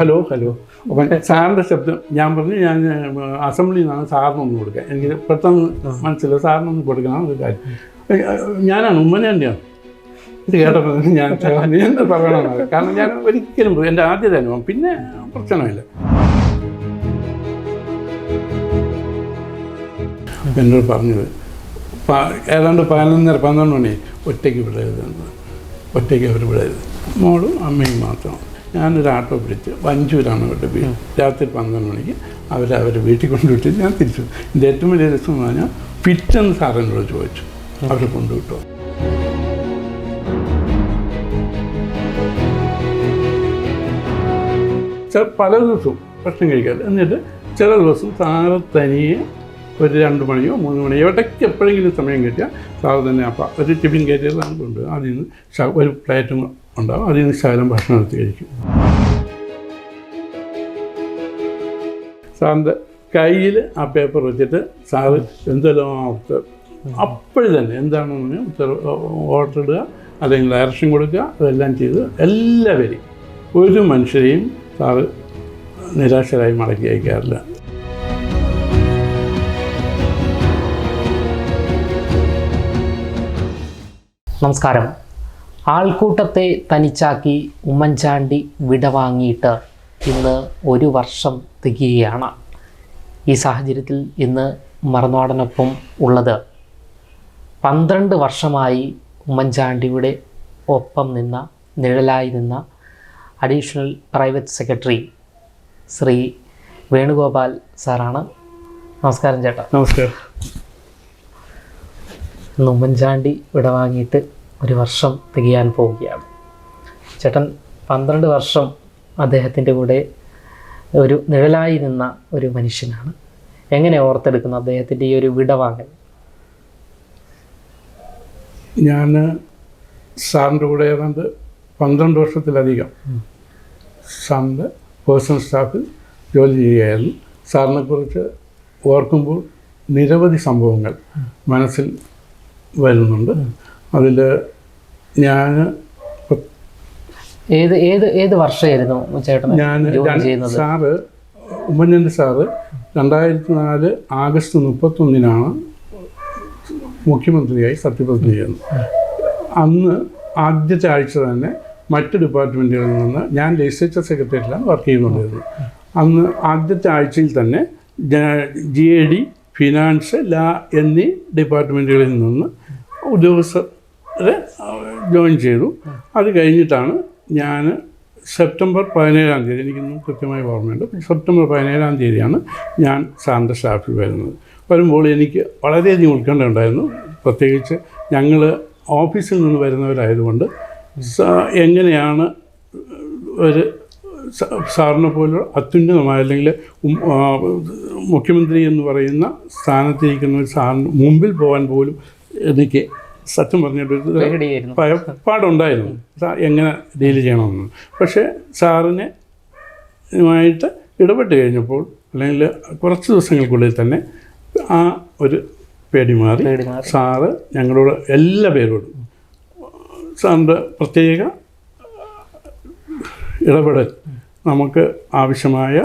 Hello അപ്പം സാറിൻ്റെ ശബ്ദം ഞാൻ പറഞ്ഞു, ഞാൻ അസംബ്ലിയിൽ നിന്നാണ് സാറിനൊന്ന് കൊടുക്കുക, എനിക്ക് പെട്ടെന്ന് മനസ്സിലായി സാറിനൊന്ന് കൊടുക്കണം ഒരു കാര്യം. ഞാനാണ് ഉമ്മൻചാണ്ടിയാണ്. ഇത് കേട്ടപ്പോൾ ഞാൻ എന്താ പറയണമെന്നത്, കാരണം ഞാൻ ഒരിക്കലും എൻ്റെ ആദ്യത്തെ അനുഭവം, പിന്നെ പ്രശ്നമില്ല. എന്നോട് പറഞ്ഞത് ഏതാണ്ട് 11:30-12 മണി ഒറ്റയ്ക്ക് വിടരുതെന്ന്, ഒറ്റയ്ക്ക് അവർ വിടരുത്, മോളും അമ്മയും മാത്രം. ഞാനൊരു ആട്ടോ പിടിച്ച് വഞ്ചൂരാണ് അവരുടെ വീട്. രാത്രി 12 മണിക്ക് അവരെ വീട്ടിൽ കൊണ്ടുവിട്ട് ഞാൻ തിരിച്ചു. ഇതിൻ്റെ ഏറ്റവും വലിയ രസം എന്ന് പറഞ്ഞാൽ പിറ്റേന്ന് സാറിനോട് ചോദിച്ചു അവർ കൊണ്ടുവിട്ടോ. പല ദിവസവും ഭക്ഷണം കഴിക്കാറ്. എന്നിട്ട് ചില ദിവസം സാറ് തനിയെ ഒരു 2 മണിയോ 3 മണിയോ ഇടയ്ക്ക് എപ്പോഴെങ്കിലും സമയം കിട്ടിയാൽ സാറ് തന്നെ അപ്പം ഒരു ടിഫിൻ കയറ്റിയതാണ് കൊണ്ട് അതിൽ നിന്ന് ഒരു പ്ലേറ്റും ഉണ്ടാവും, അതിൽ നിന്ന് ശകലം ഭക്ഷണം എടുത്ത് കഴിക്കും. സാറിൻ്റെ കയ്യിൽ ആ പേപ്പർ വെച്ചിട്ട് സാറ് എന്തെല്ലാം അപ്പോഴും തന്നെ എന്താണെന്ന് ഓർഡർ ഇടുക, അല്ലെങ്കിൽ ഡയറക്ഷൻ കൊടുക്കുക, അതെല്ലാം ചെയ്ത് എല്ലാവരെയും ഒരു മനുഷ്യരെയും സാറ് നിരാശരായി മടക്കി അയക്കാറില്ല. നമസ്കാരം. ആൾക്കൂട്ടത്തെ തനിച്ചാക്കി ഉമ്മൻചാണ്ടി വിടവാങ്ങിയിട്ട് ഇന്ന് 1 വർഷം തികയുകയാണ്. ഈ സാഹചര്യത്തിൽ ഇന്ന് മറുനാടനൊപ്പം ഉള്ളത് 12 വർഷമായി ഉമ്മൻചാണ്ടിയുടെ ഒപ്പം നിന്ന, നിഴലായി നിന്ന additional private secretary Shri Venugopal സാറാണ്. നമസ്കാരം ചേട്ടാ. നമസ്കാരം. ഇന്ന് ഉമ്മൻചാണ്ടി വിടവാങ്ങിയിട്ട് 1 വർഷം തികയാൻ പോവുകയാണ്. ചേട്ടൻ 12 വർഷം അദ്ദേഹത്തിൻ്റെ കൂടെ ഒരു നിഴലായി നിന്ന ഒരു മനുഷ്യനാണ്. എങ്ങനെ ഓർത്തെടുക്കുന്നു അദ്ദേഹത്തിൻ്റെ ഈ ഒരു വിടവാങ്ങൽ? ഞാൻ സാറിൻ്റെ കൂടെ ഏതാണ്ട് 12 വർഷത്തിലധികം സാറിൻ്റെ പേഴ്സണൽ സ്റ്റാഫിൽ ജോലി ചെയ്യുകയായിരുന്നു. സാറിനെക്കുറിച്ച് ഓർക്കുമ്പോൾ നിരവധി സംഭവങ്ങൾ മനസ്സിൽ വരുന്നുണ്ട്. അതിൽ ഞാൻ ഏത് വർഷമായിരുന്നു ചേട്ടൻ സാറ് ഉമ്മൻചാണ്ടി സാറ് 2004 ആഗസ്റ്റ് 31 മുഖ്യമന്ത്രിയായി സത്യപ്രതിജ്ഞ ചെയ്യുന്നത്. അന്ന് ആദ്യത്തെ ആഴ്ച തന്നെ മറ്റ് ഡിപ്പാർട്ട്മെൻറ്റുകളിൽ നിന്ന്, ഞാൻ ലെജിസ്ലേച്ചർ സെക്രട്ടേറിയറ്റിലാണ് വർക്ക് ചെയ്യുന്നുണ്ടായിരുന്നത്. അന്ന് ആദ്യത്തെ ആഴ്ചയിൽ തന്നെ GAD, ഫിനാൻസ്, ലാ എന്നീ ഡിപ്പാർട്ട്മെൻറ്റുകളിൽ നിന്ന് ഉദ്യോഗസ്ഥരെ ജോയിൻ ചെയ്തു. അത് കഴിഞ്ഞിട്ടാണ് ഞാൻ സെപ്റ്റംബർ 17, എനിക്കിന്നും കൃത്യമായി ഓർമ്മയുണ്ട്, സെപ്റ്റംബർ 17 ഞാൻ സാറിൻ്റെ സ്റ്റാഫിൽ വരുന്നത്. വരുമ്പോൾ എനിക്ക് വളരെയധികം ഉത്കണ്ഠ ഉണ്ടായിരുന്നു. പ്രത്യേകിച്ച് ഞങ്ങൾ ഓഫീസിൽ നിന്ന് വരുന്നവരായതുകൊണ്ട് എങ്ങനെയാണ് ഒരു സാറിനെ പോലെ അത്യുന്നതമായ, അല്ലെങ്കിൽ മുഖ്യമന്ത്രി എന്ന് പറയുന്ന സ്ഥാനത്തിരിക്കുന്ന ഒരു സാറിന് മുമ്പിൽ പോകാൻ പോലും എനിക്ക് സത്യം പറഞ്ഞിട്ടൊരു ഭയപ്പാടുണ്ടായിരുന്നു, എങ്ങനെ ഡീൽ ചെയ്യണമെന്ന്. പക്ഷേ സാറിനുമായിട്ട് ഇടപെട്ട് കഴിഞ്ഞപ്പോൾ, അല്ലെങ്കിൽ കുറച്ച് ദിവസങ്ങൾക്കുള്ളിൽ തന്നെ ആ ഒരു പേടി മാറി. സാറ് ഞങ്ങളോട് എല്ലാ പേരോടും സാറിൻ്റെ പ്രത്യേക ഇടപെടൽ നമുക്ക് ആവശ്യമായ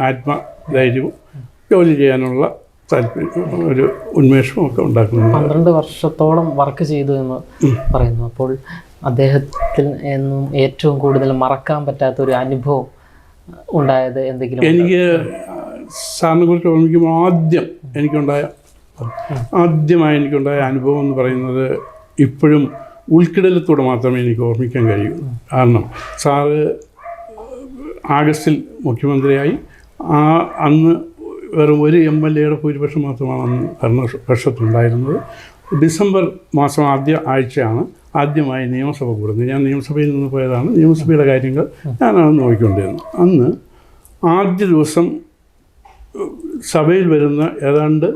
ആത്മധൈര്യവും ജോലി ചെയ്യാനുള്ള താല്പര്യം, ഒരു ഉന്മേഷവും ഒക്കെ ഉണ്ടാക്കുന്നു. 12 വർഷത്തോളം വർക്ക് ചെയ്തു എന്ന് പറയുന്നു. അപ്പോൾ അദ്ദേഹത്തിന് എന്നും ഏറ്റവും കൂടുതൽ മറക്കാൻ പറ്റാത്തൊരു അനുഭവം ഉണ്ടായത് എന്തെങ്കിലും? എനിക്ക് സാറിനെ കുറിച്ച് ഓർമ്മിക്കുമ്പോൾ ആദ്യമായി എനിക്കുണ്ടായ അനുഭവം എന്ന് പറയുന്നത് ഇപ്പോഴും ഉൾക്കിടലത്തോടെ മാത്രമേ എനിക്ക് ഓർമ്മിക്കാൻ കഴിയൂ. കാരണം സാറ് ആഗസ്റ്റിൽ മുഖ്യമന്ത്രിയായി. അന്ന് വെറും ഒരു MLA ഭൂരിപക്ഷം മാത്രമാണ് അന്ന് ഭരണപക്ഷത്തുണ്ടായിരുന്നത്. ഡിസംബർ മാസം ആദ്യ ആഴ്ചയാണ് ആദ്യമായി നിയമസഭ കൂടുന്നത്. ഞാൻ നിയമസഭയിൽ നിന്ന് പോയതാണ്. നിയമസഭയുടെ കാര്യങ്ങൾ ഞാനാണ് നോക്കിക്കൊണ്ടിരുന്നത്. അന്ന് ആദ്യ ദിവസം സഭയിൽ വരുന്ന ഏതാണ്ട്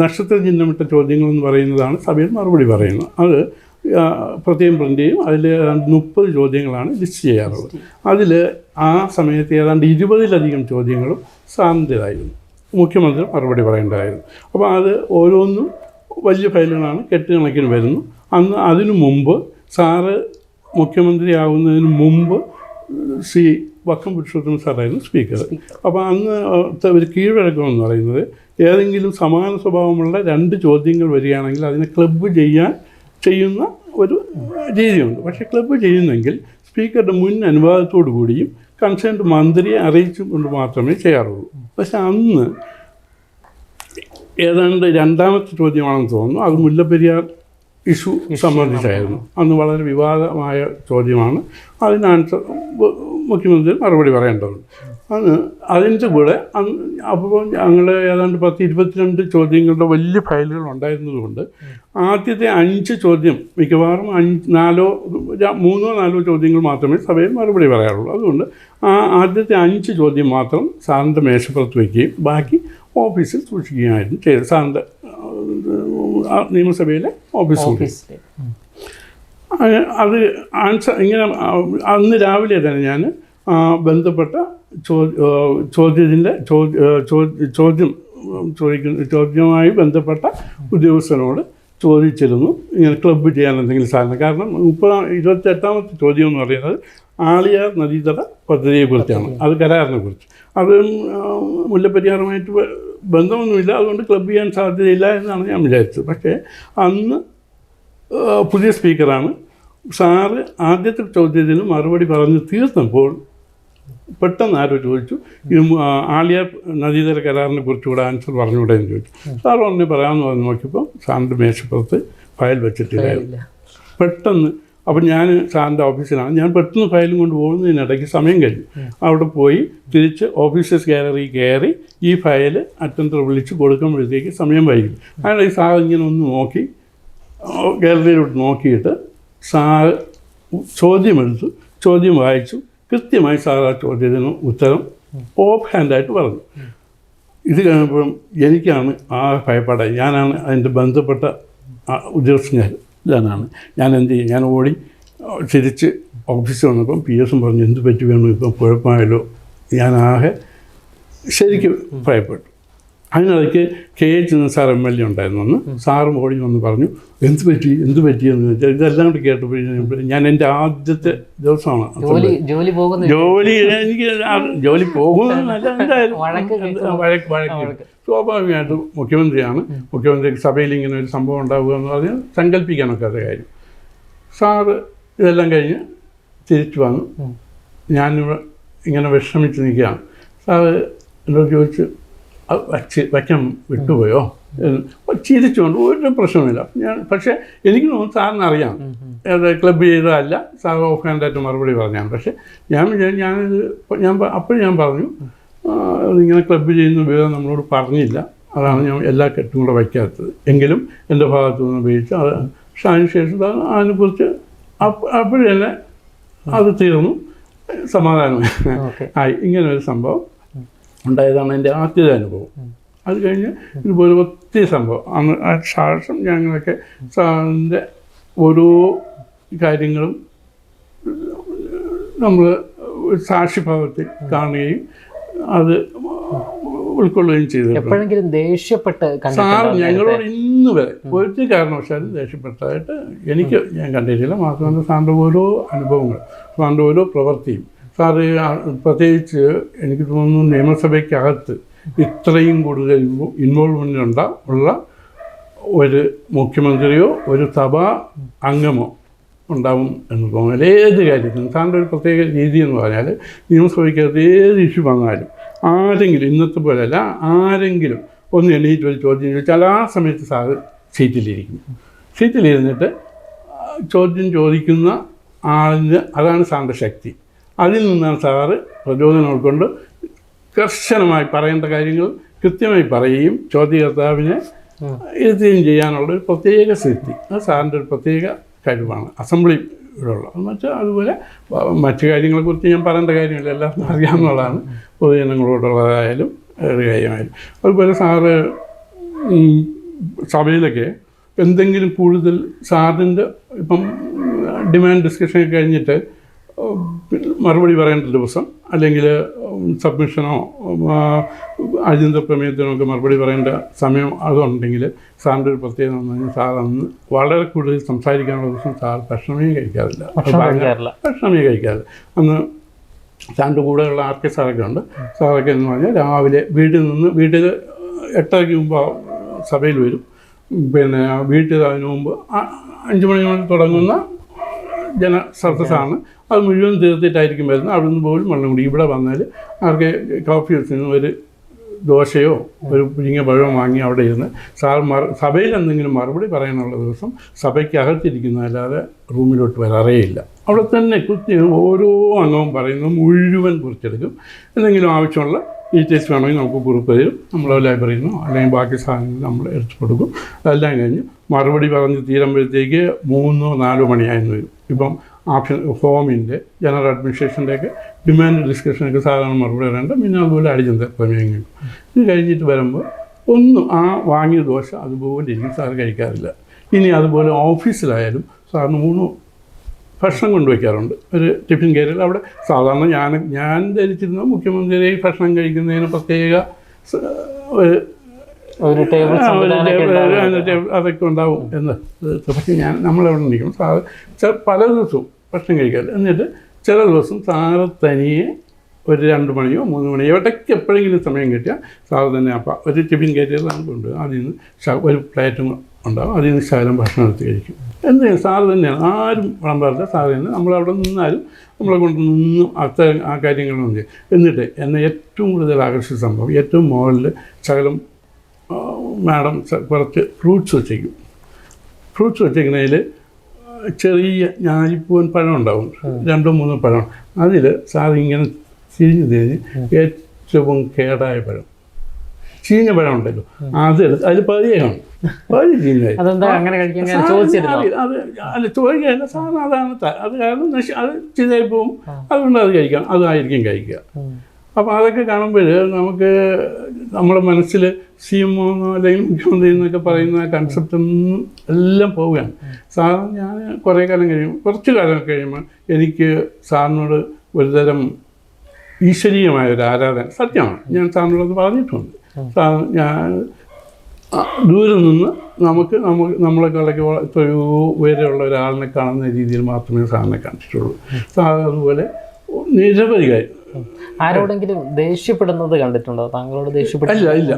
നക്ഷത്ര ചിഹ്നമിട്ട ചോദ്യങ്ങളെന്ന് പറയുന്നതാണ് സഭയിൽ മറുപടി പറയുന്നത്. അത് പ്രത്യേകം പ്രിൻ്റ് ചെയ്യും. അതിൽ ഏതാണ്ട് 30 ചോദ്യങ്ങളാണ് ലിസ്റ്റ് ചെയ്യാറുള്ളത്. അതിൽ ആ സമയത്ത് ഏതാണ്ട് 20-ലധികം ചോദ്യങ്ങളും സാറിൻ്റേതായിരുന്നു. മുഖ്യമന്ത്രി മറുപടി പറയേണ്ടതായിരുന്നു. അപ്പോൾ അത് ഓരോന്നും വലിയ ഫയലുകളാണ്, കെട്ടുകണക്കിന് വരുന്നു. അതിനു മുമ്പ് സാറ് മുഖ്യമന്ത്രിയാവുന്നതിന് മുമ്പ് ശ്രീ വക്കം പുരുഷോത്തമൻ സാറായിരുന്നു സ്പീക്കർ. അപ്പോൾ അന്ന് ഒരു കീഴ്വഴക്കം എന്ന് പറയുന്നത് ഏതെങ്കിലും സമാന സ്വഭാവമുള്ള 2 ചോദ്യങ്ങൾ വരികയാണെങ്കിൽ അതിനെ ക്ലബ്ബ് ചെയ്യുന്ന ഒരു രീതിയുണ്ട്. പക്ഷേ ക്ലബ്ബ് ചെയ്യുന്നെങ്കിൽ സ്പീക്കറുടെ മുൻ അനുവാദത്തോടു കൂടിയും കൺസേൺഡ് മന്ത്രിയെ അറിയിച്ചുകൊണ്ട് മാത്രമേ ചെയ്യാറുള്ളൂ. പക്ഷെ അന്ന് ഏതാണ്ട് 2ാമത്തെ ചോദ്യമാണെന്ന് തോന്നുന്നു, അത് മുല്ലപ്പെരിയാർ ഇഷ്യൂ സംബന്ധിച്ചായിരുന്നു. അന്ന് വളരെ വിവാദമായ ചോദ്യമാണ്. അതിന് ആൻസർ മുഖ്യമന്ത്രി മറുപടി പറയേണ്ടതുണ്ട്. അന്ന് അതിൻ്റെ കൂടെ അപ്പോൾ ഞങ്ങൾ ഏതാണ്ട് 10-22 ചോദ്യങ്ങളുടെ വലിയ ഫയലുകൾ ഉണ്ടായിരുന്നതുകൊണ്ട് ആദ്യത്തെ 5 ചോദ്യം മിക്കവാറും 3-4 ചോദ്യങ്ങൾ മാത്രമേ സഭയിൽ മറുപടി പറയാറുള്ളൂ. അതുകൊണ്ട് ആ ആദ്യത്തെ 5 ചോദ്യം മാത്രം സാറിൻ്റെ മേശപ്പുറത്ത് വയ്ക്കുകയും ബാക്കി ഓഫീസിൽ സൂക്ഷിക്കുകയായിരുന്നു ചെയ്തത്. സാറിൻ്റെ നിയമസഭയിലെ ഓഫീസിൽ. അത് ആൻസർ ഇങ്ങനെ അന്ന് രാവിലെ തന്നെ ഞാൻ ബന്ധപ്പെട്ട ചോദ്യവുമായി ബന്ധപ്പെട്ട ഉദ്യോഗസ്ഥനോട് ചോദിച്ചിരുന്നു, ഇങ്ങനെ ക്ലബ്ബ് ചെയ്യാൻ എന്തെങ്കിലും സാധനം. കാരണം 28ാമത്തെ ചോദ്യം എന്ന് പറയുന്നത് ആളിയാർ നദീതട പദ്ധതിയെക്കുറിച്ചാണ്, അത് കരാറിനെ കുറിച്ച്. അത് മുല്ലപ്പെരിയാറുമായിട്ട് ബന്ധമൊന്നുമില്ല, അതുകൊണ്ട് ക്ലബ്ബ് ചെയ്യാൻ സാധ്യതയില്ല എന്നാണ് ഞാൻ വിചാരിച്ചത്. പക്ഷേ അന്ന് പുതിയ സ്പീക്കറാണ്. സാറ് ആദ്യത്തെ ചോദ്യത്തിന് മറുപടി പറഞ്ഞ് തീർന്നപ്പോൾ പെട്ടെന്ന് ആരോ ചോദിച്ചു, ആളിയാർ നദീതട കരാറിനെ കുറിച്ചുകൂടെ ആൻസർ പറഞ്ഞുകൂടെ എന്ന് ചോദിച്ചു. സാർ ഉടനെ പറയാമെന്ന് പറഞ്ഞ് നോക്കിയപ്പോൾ സാറിൻ്റെ മേശപ്പുറത്ത് ഫയൽ വെച്ചിട്ടില്ലായിരുന്നു. പെട്ടെന്ന് അപ്പം ഞാൻ സാറിൻ്റെ ഓഫീസിലാണ്. ഞാൻ പെട്ടെന്ന് ഫയലും കൊണ്ട് പോകുന്നതിനിടയ്ക്ക് സമയം കഴിഞ്ഞു. അവിടെ പോയി തിരിച്ച് ഓഫീസേഴ്സ് ഗാലറി കയറി ഈ ഫയൽ അറ്റൻഡർ വിളിച്ച് കൊടുക്കുമ്പോഴത്തേക്ക് സമയം വൈകി. അയാൾ ഈ സാർ ഇങ്ങനെ ഒന്ന് നോക്കി ഗാലറിയിലോട്ട് നോക്കിയിട്ട് സാറ് ചോദ്യമെടുത്തു, ചോദ്യം വായിച്ചു. കൃത്യമായി സാർ ആ ചോദ്യത്തിന് ഉത്തരം ഓഫ് ഹാൻഡായിട്ട് പറഞ്ഞു. ഇത് കഴിഞ്ഞപ്പോഴും എനിക്കാണ് ആ ഭയപ്പാടായി. ഞാനാണ് അതിൻ്റെ ബന്ധപ്പെട്ട ഉദ്യോഗസ്ഥൻ. ഞാൻ എന്ത് ചെയ്യും? ഞാൻ ഓടി തിരിച്ച് ഓഫീസിൽ വന്നപ്പം PS പറഞ്ഞു, എന്ത് പറ്റി വേണം, ഇപ്പം കുഴപ്പമായല്ലോ. ഞാനാകെ ശരിക്കും ഭയപ്പെട്ടു. അതിനിടയ്ക്ക് KH സാർ MLA ഉണ്ടായിരുന്നു. അന്ന് സാറും ഓടി വന്ന് പറഞ്ഞു, എന്ത് പറ്റിയെന്ന് വെച്ചാൽ ഇതെല്ലാം കൂടി കേട്ടപ്പോൾ ഞാൻ എൻ്റെ ആദ്യത്തെ ദിവസമാണ് ജോലി എനിക്ക് ജോലി പോകുന്നതല്ല, എന്തായാലും വഴക്ക് സ്വാഭാവികമായിട്ടും മുഖ്യമന്ത്രിയാണ്. മുഖ്യമന്ത്രിക്ക് സഭയിൽ ഇങ്ങനെ ഒരു സംഭവം ഉണ്ടാവുക എന്ന് പറഞ്ഞാൽ സങ്കല്പിക്കാനൊക്കാത്ത കാര്യം. സാറ് ഇതെല്ലാം കഴിഞ്ഞ് തിരിച്ചു വന്നു. ഞാനിവിടെ ഇങ്ങനെ വിഷമിച്ച് നിൽക്കുകയാണ്. സാറ് എന്നോട് ചോദിച്ച്, വയ്ക്കാൻ വിട്ടുപോയോ? ചിരിച്ചുകൊണ്ട് ഒരു പ്രശ്നമില്ല. പക്ഷേ എനിക്ക് തോന്നുന്നു സാറിന് അറിയാം, ക്ലബ്ബ് ചെയ്തതല്ല, സാർ ഓഫ് ഹാൻഡായിട്ട് മറുപടി പറഞ്ഞാണ്. പക്ഷേ അപ്പോഴും ഞാൻ പറഞ്ഞു, ഇങ്ങനെ ക്ലബ്ബ് ചെയ്യുന്ന വിവരം നമ്മളോട് പറഞ്ഞില്ല, അതാണ് ഞാൻ എല്ലാ കെട്ടും കൂടെ വയ്ക്കാത്തത്. എങ്കിലും എൻ്റെ ഭാഗത്തു നിന്ന് ഉപയോഗിച്ച് അത്. പക്ഷെ അതിനുശേഷം അതിനെക്കുറിച്ച് അപ്പോഴും തന്നെ അത് തീർന്നു, സമാധാനമായി ആയി. ഇങ്ങനെ ഒരു സംഭവം ഉണ്ടായതാണ് എൻ്റെ ആദ്യത്തെ അനുഭവം. അത് കഴിഞ്ഞ് ഇതുപോലെ ഒത്തിരി സംഭവം അന്ന് ശേഷം ഞങ്ങളൊക്കെ സാറിൻ്റെ ഓരോ കാര്യങ്ങളും നമ്മൾ സാക്ഷിഭാവത്തിൽ കാണുകയും അത് ഉൾക്കൊള്ളുകയും ചെയ്തു. എപ്പോഴെങ്കിലും ദേഷ്യപ്പെട്ട് സാർ ഞങ്ങളോട് ഇന്ന് വരെ ഒരു കാരണവശാലും ദേഷ്യപ്പെട്ടതായിട്ട് ഞാൻ കണ്ടിട്ടില്ല. മാത്രമല്ല സാറിൻ്റെ ഓരോ അനുഭവങ്ങൾ, സാറിൻ്റെ ഓരോ പ്രവൃത്തിയും, സാറ് പ്രത്യേകിച്ച് എനിക്ക് തോന്നുന്നു നിയമസഭയ്ക്കകത്ത് ഇത്രയും കൂടുതൽ ഇൻവോൾവ്മെൻ്റ് ഉള്ള ഒരു മുഖ്യമന്ത്രിയോ ഒരു സഭാ അംഗമോ ഉണ്ടാവും എന്ന് തോന്നുന്നില്ല. ഏത് കാര്യത്തിനും സാറിൻ്റെ ഒരു പ്രത്യേക രീതി എന്ന് പറഞ്ഞാൽ നിയമസഭയ്ക്കകത്ത് ഏത് ഇഷ്യൂ വന്നാലും ആരെങ്കിലും, ഇന്നത്തെ പോലെയല്ല, ആരെങ്കിലും ഒന്ന് എണീറ്റ് ഒരു ചോദ്യം ചോദിച്ചാൽ ആ സമയത്ത് സാറ് സീറ്റിലിരുന്നിട്ട് ചോദ്യം ചോദിക്കുന്ന ആളിന് അതാണ് സാറിൻ്റെ ശക്തി. അതിൽ നിന്നാണ് സാറ് പ്രചോദനം ഉൾക്കൊണ്ട് കർശനമായി പറയേണ്ട കാര്യങ്ങൾ കൃത്യമായി പറയുകയും ചോദ്യകർത്താവിനെ ഇരുത്തുകയും ചെയ്യാനുള്ള ഒരു പ്രത്യേക സ്ഥിതി അത് സാറിൻ്റെ ഒരു പ്രത്യേക കഴിവാണ് അസംബ്ലി ഇവിടെയുള്ള. എന്ന് വെച്ചാൽ അതുപോലെ മറ്റു കാര്യങ്ങളെക്കുറിച്ച് ഞാൻ പറയേണ്ട കാര്യമില്ല, എല്ലാവർക്കും അറിയാവുന്നതാണ്. പൊതുജനങ്ങളോടുള്ളതായാലും ഒരു കാര്യമായാലും. അതുപോലെ സാറ് സഭയിലൊക്കെ എന്തെങ്കിലും കൂടുതൽ സാറിൻ്റെ ഇപ്പം ഡിമാൻഡ് ഡിസ്കഷൻ കഴിഞ്ഞിട്ട് മറുപടി പറയേണ്ട ദിവസം അല്ലെങ്കിൽ സബ്മിഷനോ അടിയന്തര പ്രമേയത്തിനോ ഒക്കെ മറുപടി പറയേണ്ട സമയം അതുണ്ടെങ്കിൽ സാറിൻ്റെ ഒരു പ്രത്യേകത എന്ന് പറഞ്ഞാൽ സാർ അന്ന് വളരെ കൂടുതൽ സംസാരിക്കാനുള്ള ദിവസം സാർ ഭക്ഷണമേ കഴിക്കാറില്ല. ഭക്ഷണമേ കഴിക്കാറില്ല. അന്ന് സാറിൻ്റെ കൂടെയുള്ള ആർ കെ സാറൊക്കെ ഉണ്ട്. സാറൊക്കെ എന്ന് പറഞ്ഞാൽ രാവിലെ വീട്ടിൽ 8:30 മുമ്പ് സഭയിൽ വരും. പിന്നെ വീട്ടിൽ അതിന് മുമ്പ് 5 മണി മുതൽ തുടങ്ങുന്ന ജനസദസ്സാണ്. അത് മുഴുവൻ തീർത്തിട്ടായിരിക്കും വരുന്നത്. അവിടെ നിന്ന് പോലും വെള്ളം കൂടി ഇവിടെ വന്നാൽ അവർക്ക് കോഫി വെച്ച് ഒരു ദോശയോ ഒരു പുഴുങ്ങിയ പഴമോ വാങ്ങി അവിടെ ഇരുന്ന് സാർ സഭയിൽ എന്തെങ്കിലും മറുപടി പറയാനുള്ള ദിവസം സഭയ്ക്ക് അകത്തിരിക്കുന്നതല്ലാതെ റൂമിലോട്ട് വരാറേയില്ല. അവിടെ തന്നെ കുത്തി ഓരോ അംഗവും പറയുന്നത് മുഴുവൻ കുറിച്ചെടുക്കും. എന്തെങ്കിലും ആവശ്യമുള്ള ഡീറ്റെയിൽസ് വേണമെങ്കിൽ നമുക്ക് കുറിപ്പ് തരും. നമ്മൾ ലൈബ്രറിയിൽ നിന്നോ അല്ലെങ്കിൽ ബാക്കി സാധനങ്ങൾ നമ്മൾ എടുത്തു കൊടുക്കും. അതെല്ലാം കഴിഞ്ഞ് മറുപടി പറഞ്ഞ് തീരുമ്പോഴത്തേക്ക് 3-4 മണിയായിരുന്നു വരും. ഇപ്പം ഹോമിൻ്റെ ജനറൽ അഡ്മിനിസ്ട്രേഷൻ്റെയൊക്കെ ഡിമാൻഡ് ഡിസ്കഷനൊക്കെ സാധാരണ മറുപടി പറയേണ്ട. പിന്നെ അതുപോലെ അടിയന്തര പ്രമേയങ്ങൾ ഇത് കഴിഞ്ഞിട്ട് വരുമ്പോൾ ഒന്നും ആ വാങ്ങിയ ദോശ അതുപോലെ ഇരിക്കും. സാർ കഴിക്കാറില്ല. ഇനി അതുപോലെ ഓഫീസിലായാലും സാറിന് 3 ഭക്ഷണം കൊണ്ടുവയ്ക്കാറുണ്ട്. ഒരു ടിഫിൻ കാരിയർ അവിടെ സാധാരണ ഞാൻ ധരിച്ചിരുന്ന മുഖ്യമന്ത്രി ഭക്ഷണം കഴിക്കുന്നതിന് പ്രത്യേക ഒരു അതൊക്കെ ഉണ്ടാവും എന്ന്. പക്ഷേ നമ്മളെവിടെ നിൽക്കും സാറ് പല ദിവസവും ഭക്ഷണം കഴിക്കാറില്ല. എന്നിട്ട് ചില ദിവസം സാറ് തനിയെ ഒരു 2 മണിയോ 3 മണിയോ ഇടയ്ക്ക് എപ്പോഴെങ്കിലും സമയം കിട്ടിയാൽ സാറ് തന്നെ അപ്പം ഒരു ടിഫിൻ കാരിയറിലാണ് കൊണ്ടുപോകും. അതിൽ നിന്ന് ഒരു പ്ലേറ്റും ഉണ്ടാകും. അതിൽ നിന്ന് ശകലം ഭക്ഷണം എടുത്ത് കഴിക്കും. എന്തെങ്കിലും സാറ് തന്നെയാണ്, ആരും വിളമ്പാറില്ല. സാറ് തന്നെ നമ്മളവിടെ നിന്നാലും നമ്മളെ കൊണ്ട് നിന്നും ആ കാര്യങ്ങളൊന്നും ചെയ്യും. എന്നിട്ട് എന്നെ ഏറ്റവും കൂടുതൽ ആകർഷിച്ച സംഭവം ഏറ്റവും മുകളിൽ ശകലം മാഡം കുറച്ച് ഫ്രൂട്ട്സ് വെച്ചേക്കും. ഫ്രൂട്ട്സ് വെച്ചേക്കുന്നതിൽ ചെറിയ ഞാലിപ്പൂവൻ പഴം ഉണ്ടാവും, 2-3 പഴം. അതിൽ സാർ ഇങ്ങനെ തിരിഞ്ഞ് ഏറ്റവും കേടായ പഴം, ചീഞ്ഞ പഴം ഉണ്ടല്ലോ, അതിൽ പതിയെ കാണും. പതി ചീഞ്ഞായി അത് അല്ല ചോദിക്കാല്ല. സാറിന് അതാണ് അത് കാരണം അത് ചീഞ്ഞായി പോവും. അതുകൊണ്ട് അത് കഴിക്കാം, അതായിരിക്കും കഴിക്കുക. അപ്പോൾ അതൊക്കെ കാണുമ്പോൾ നമുക്ക് നമ്മുടെ മനസ്സിൽ CMO അല്ലെങ്കിൽ മുഖ്യമന്ത്രി എന്നൊക്കെ പറയുന്ന കൺസെപ്റ്റൊന്നും എല്ലാം പോവുകയാണ്. സാറിന് ഞാൻ കുറച്ച് കാലം കഴിയുമ്പോൾ എനിക്ക് സാറിനോട് ഒരുതരം ഈശ്വരീയമായ ഒരു ആരാധന, സത്യമാണ്, ഞാൻ സാറിനോടത് പറഞ്ഞിട്ടുണ്ട്. സാർ ഞാൻ ദൂരെ നിന്ന് നമ്മളെക്കാളൊക്കെ എത്രയോ ഉയരമുള്ള ഒരാളിനെ കാണുന്ന രീതിയിൽ മാത്രമേ സാറിനെ കണ്ടിട്ടുള്ളൂ. സാർ അതുപോലെ നിരവധി കാര്യം. ആരോടെങ്കിലും ദേഷ്യപ്പെടുന്നത് കണ്ടിട്ടുണ്ടോ? താങ്കളോട് ദേഷ്യപ്പെട്ടില്ല? ഇല്ല.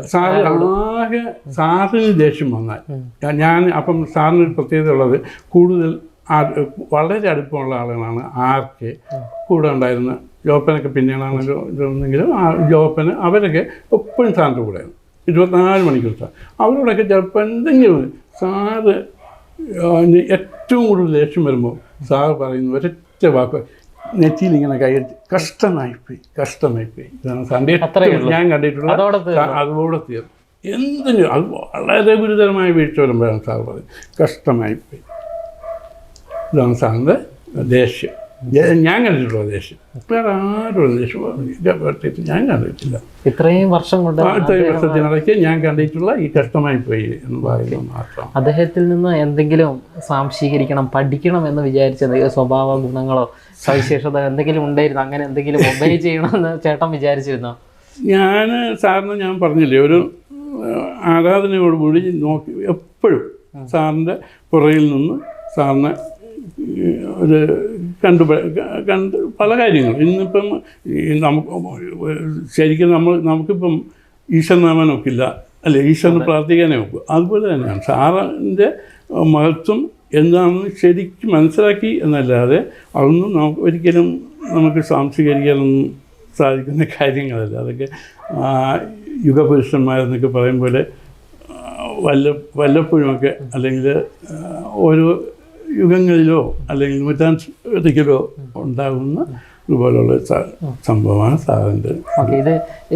സാറിന് ദേഷ്യം വന്നാൽ അപ്പം സാറിനൊരു പ്രത്യേകത ഉള്ളത്, കൂടുതൽ വളരെ അടുപ്പമുള്ള ആളുകളാണ് ആർക്ക് കൂടെ ഉണ്ടായിരുന്ന ജോപ്പനൊക്കെ പിന്നെയാണല്ലോ ഇതൊന്നെങ്കിലും ജോപ്പന് അവരൊക്കെ എപ്പോഴും സാറിൻ്റെ കൂടെയാണ് 24 മണിക്കൂർ. സാർ അവരോടൊക്കെ ചിലപ്പോൾ എന്തെങ്കിലും സാറ് ഏറ്റവും കൂടുതൽ ദേഷ്യം വരുമ്പോൾ സാറ് പറയുന്ന ഒരൊറ്റ വാക്ക് നെറ്റിയിൽ ഇങ്ങനെ കൈയടിച്ച് കഷ്ടമായിപ്പോയി. ഇതാണ് സാറിൻ്റെ ഞാൻ കണ്ടിട്ടുള്ള അതോടെ തീർന്നു. എന്തിനും അത് വളരെ ഗുരുതരമായ വീഴ്ച വരുമ്പോഴാണ് സാർ പറയും കഷ്ടമായിപ്പോയി. ഇതാണ് സാറിൻ്റെ ദേഷ്യം. ഞാൻ കണ്ടിട്ടുള്ള ദേഷ്യം. വേറെ ആരും ദേഷ്യം ഞാൻ കണ്ടിട്ടില്ല. ഇത്രയും വർഷത്തിനിടയ്ക്ക് ഞാൻ കണ്ടിട്ടുള്ള ഈ കഷ്ടമായിപ്പോയി എന്ന് പറയുന്നത് മാത്രം. അദ്ദേഹത്തിൽ നിന്ന് എന്തെങ്കിലും സ്വാംശീകരിക്കണം, പഠിക്കണം എന്ന് വിചാരിച്ച എന്തെങ്കിലും സ്വഭാവ ഗുണങ്ങളോ സവിശേഷത എന്തെങ്കിലും ഉണ്ടായിരുന്നു? അങ്ങനെ എന്തെങ്കിലും ഒബേ ചെയ്യണമെന്ന് ചേട്ടൻ വിചാരിച്ചിരുന്നോ? സാറിന് ഞാൻ പറഞ്ഞില്ലേ, ഒരു ആരാധനയോടുകൂടി നോക്കി എപ്പോഴും സാറിൻ്റെ പുറകിൽ നിന്ന് സാറിനെ ഒരു കണ്ട് പല കാര്യങ്ങളും. ഇന്നിപ്പം ശരിക്കും നമുക്കിപ്പം ഈശ്വരനാമൻ ഒക്കില്ല, അല്ലെ, ഈശ്വരന് പ്രാർത്ഥിക്കാനേ ഒക്കും. അതുപോലെ തന്നെയാണ് സാറിൻ്റെ മഹത്വം എന്താണെന്ന് ശരിക്കും മനസ്സിലാക്കി എന്നല്ലാതെ അതൊന്നും ഒരിക്കലും നമുക്ക് സ്വാംശീകരിക്കാനൊന്നും സാധിക്കുന്ന കാര്യങ്ങളല്ല. അതൊക്കെ യുഗപുരുഷന്മാരെന്നൊക്കെ പറയും പോലെ വല്ലപ്പോഴുമൊക്കെ അല്ലെങ്കിൽ ഓരോ യുഗങ്ങളിലോ അല്ലെങ്കിൽ നൂറ്റാണ്ടിലോ ഉണ്ടാകുന്ന ഇതുപോലുള്ള സംഭവമാണ് സാറിൻ്റെ. ഇത്